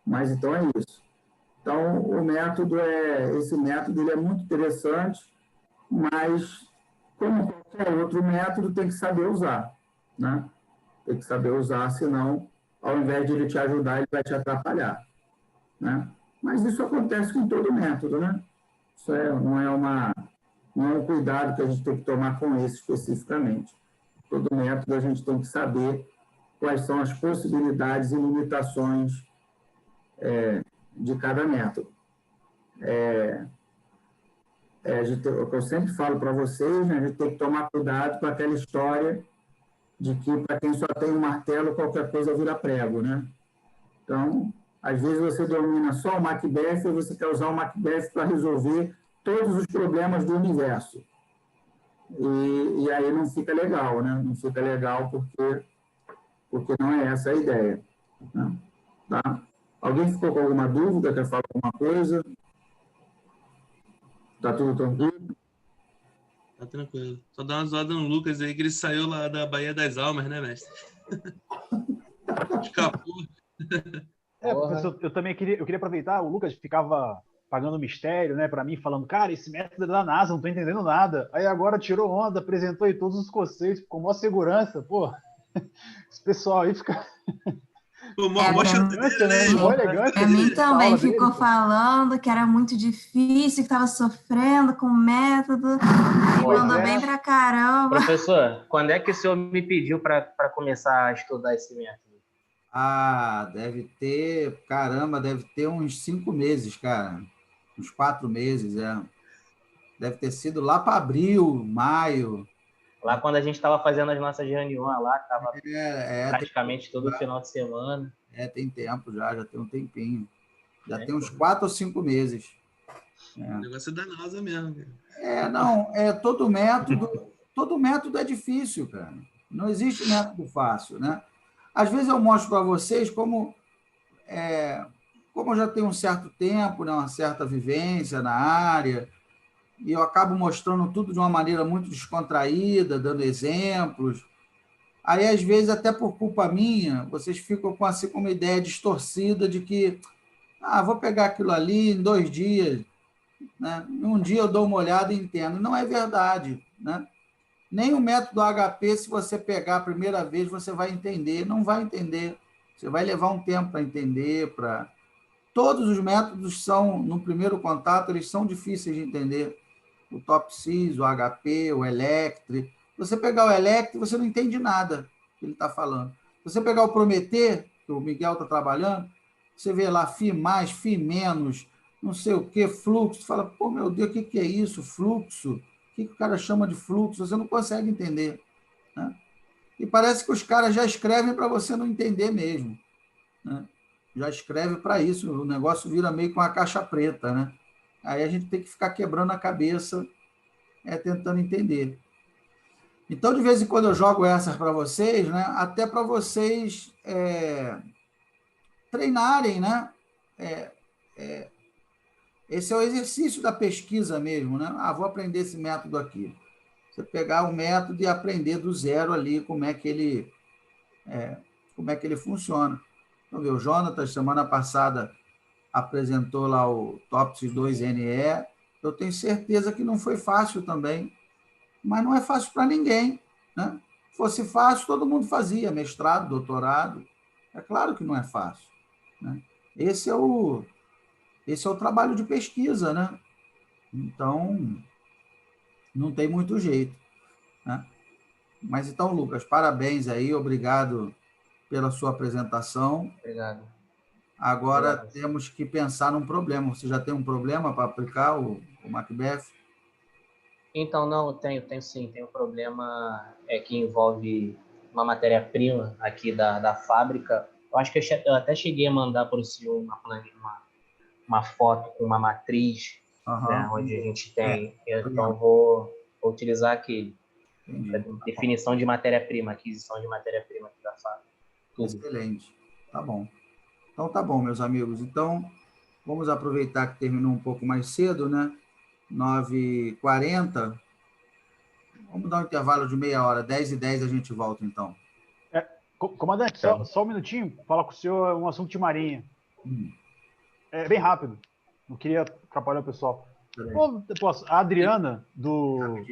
A: Mas, então, é isso. Então, esse método ele é muito interessante, mas, como qualquer outro método, tem que saber usar, né? Tem que saber usar, senão, ao invés de ele te ajudar, ele vai te atrapalhar, né? Mas isso acontece com todo método, né? Isso não é um cuidado que a gente tem que tomar com esse especificamente. Todo método a gente tem que saber quais são as possibilidades e limitações de cada método. O que eu sempre falo para vocês, né, a gente tem que tomar cuidado com aquela história de que, para quem só tem um martelo, qualquer coisa vira prego, né? Então, às vezes você domina só o Macbeth e você quer usar o Macbeth para resolver todos os problemas do universo. E aí não fica legal, né? Não fica legal porque não é essa a ideia, né? Tá? Alguém ficou com alguma dúvida? Quer falar alguma coisa? Tá tudo tranquilo?
F: Tá tranquilo. Só dá uma zoada no Lucas aí, que ele saiu lá da Baía das Almas, né, mestre? Escapou.
H: Professor, eu também queria aproveitar, o Lucas ficava pagando mistério, né, para mim, falando, cara, esse método é da NASA, não tô entendendo nada. Aí agora tirou onda, apresentou aí todos os conceitos, com maior segurança, pô. Esse pessoal aí fica...
E: Pra mim também ficou falando que era muito difícil, que estava sofrendo com o método, e mandou bem pra caramba.
C: Professor, quando é que o senhor me pediu para começar a estudar esse método?
I: Deve ter uns 5 meses, cara. Uns 4 meses, Deve ter sido lá para abril, maio.
C: Lá quando a gente estava fazendo as nossas reuniões lá, estava praticamente todo final de semana.
I: Tem tempo já tem um tempinho. Já tem uns 4 ou 5 meses.
F: O negócio é da NASA mesmo.
I: Todo método é difícil, cara. Não existe método fácil, né? Às vezes eu mostro para vocês como eu já tenho um certo tempo, né, uma certa vivência na área, e eu acabo mostrando tudo de uma maneira muito descontraída, dando exemplos. Aí, às vezes, até por culpa minha, vocês ficam com assim, uma ideia distorcida de que vou pegar aquilo ali em 2 dias, né? Um dia eu dou uma olhada e entendo. Não é verdade, né? Nem o método HP, se você pegar a primeira vez, você vai entender. Não vai entender. Você vai levar um tempo para entender. Todos os métodos são, no primeiro contato, eles são difíceis de entender. O TOPSIS, o HP, o Electre. Se você pegar o Electre, você não entende nada que ele está falando. Se você pegar o Prometer, que o Miguel está trabalhando, você vê lá Φ+, Φ-, não sei o que, fluxo. Você fala, pô, meu Deus, o que é isso? Fluxo? O que o cara chama de fluxo? Você não consegue entender, né? E parece que os caras já escrevem para você não entender mesmo, né? Já escreve para isso, o negócio vira meio com uma caixa preta, né? Aí a gente tem que ficar quebrando a cabeça, tentando entender. Então, de vez em quando eu jogo essas para vocês, né? Até para vocês treinarem, né? Esse é o exercício da pesquisa mesmo, né? Vou aprender esse método aqui. Você pegar o método e aprender do zero ali como é que ele funciona. Então, o Jonatas, semana passada, apresentou lá o TOPS 2NE. Eu tenho certeza que não foi fácil também, mas não é fácil para ninguém, né? Se fosse fácil, todo mundo fazia, mestrado, doutorado. É claro que não é fácil, né? Esse é o trabalho de pesquisa, né? Então, não tem muito jeito, né? Mas então, Lucas, parabéns aí, obrigado pela sua apresentação.
C: Obrigado.
I: Agora
C: Obrigado.
I: temos que pensar num problema. Você já tem um problema para aplicar o Macbeth?
C: Então, não, eu tenho sim. Tem um problema que envolve uma matéria-prima aqui da fábrica. Eu acho que eu até cheguei a mandar para o senhor uma foto com uma matriz, né, onde a gente tem. Então, vou utilizar aquele. Definição de matéria-prima, aquisição de matéria-prima aqui da fábrica. Tudo.
I: Excelente. Tá bom. Então, tá bom, meus amigos. Então, vamos aproveitar que terminou um pouco mais cedo, né? 9h40. Vamos dar um intervalo de meia hora. 10h10 a gente volta, então.
H: Comandante, só um minutinho. Falar com o senhor um assunto de marinha. É bem rápido. Não queria atrapalhar o pessoal. A Adriana, do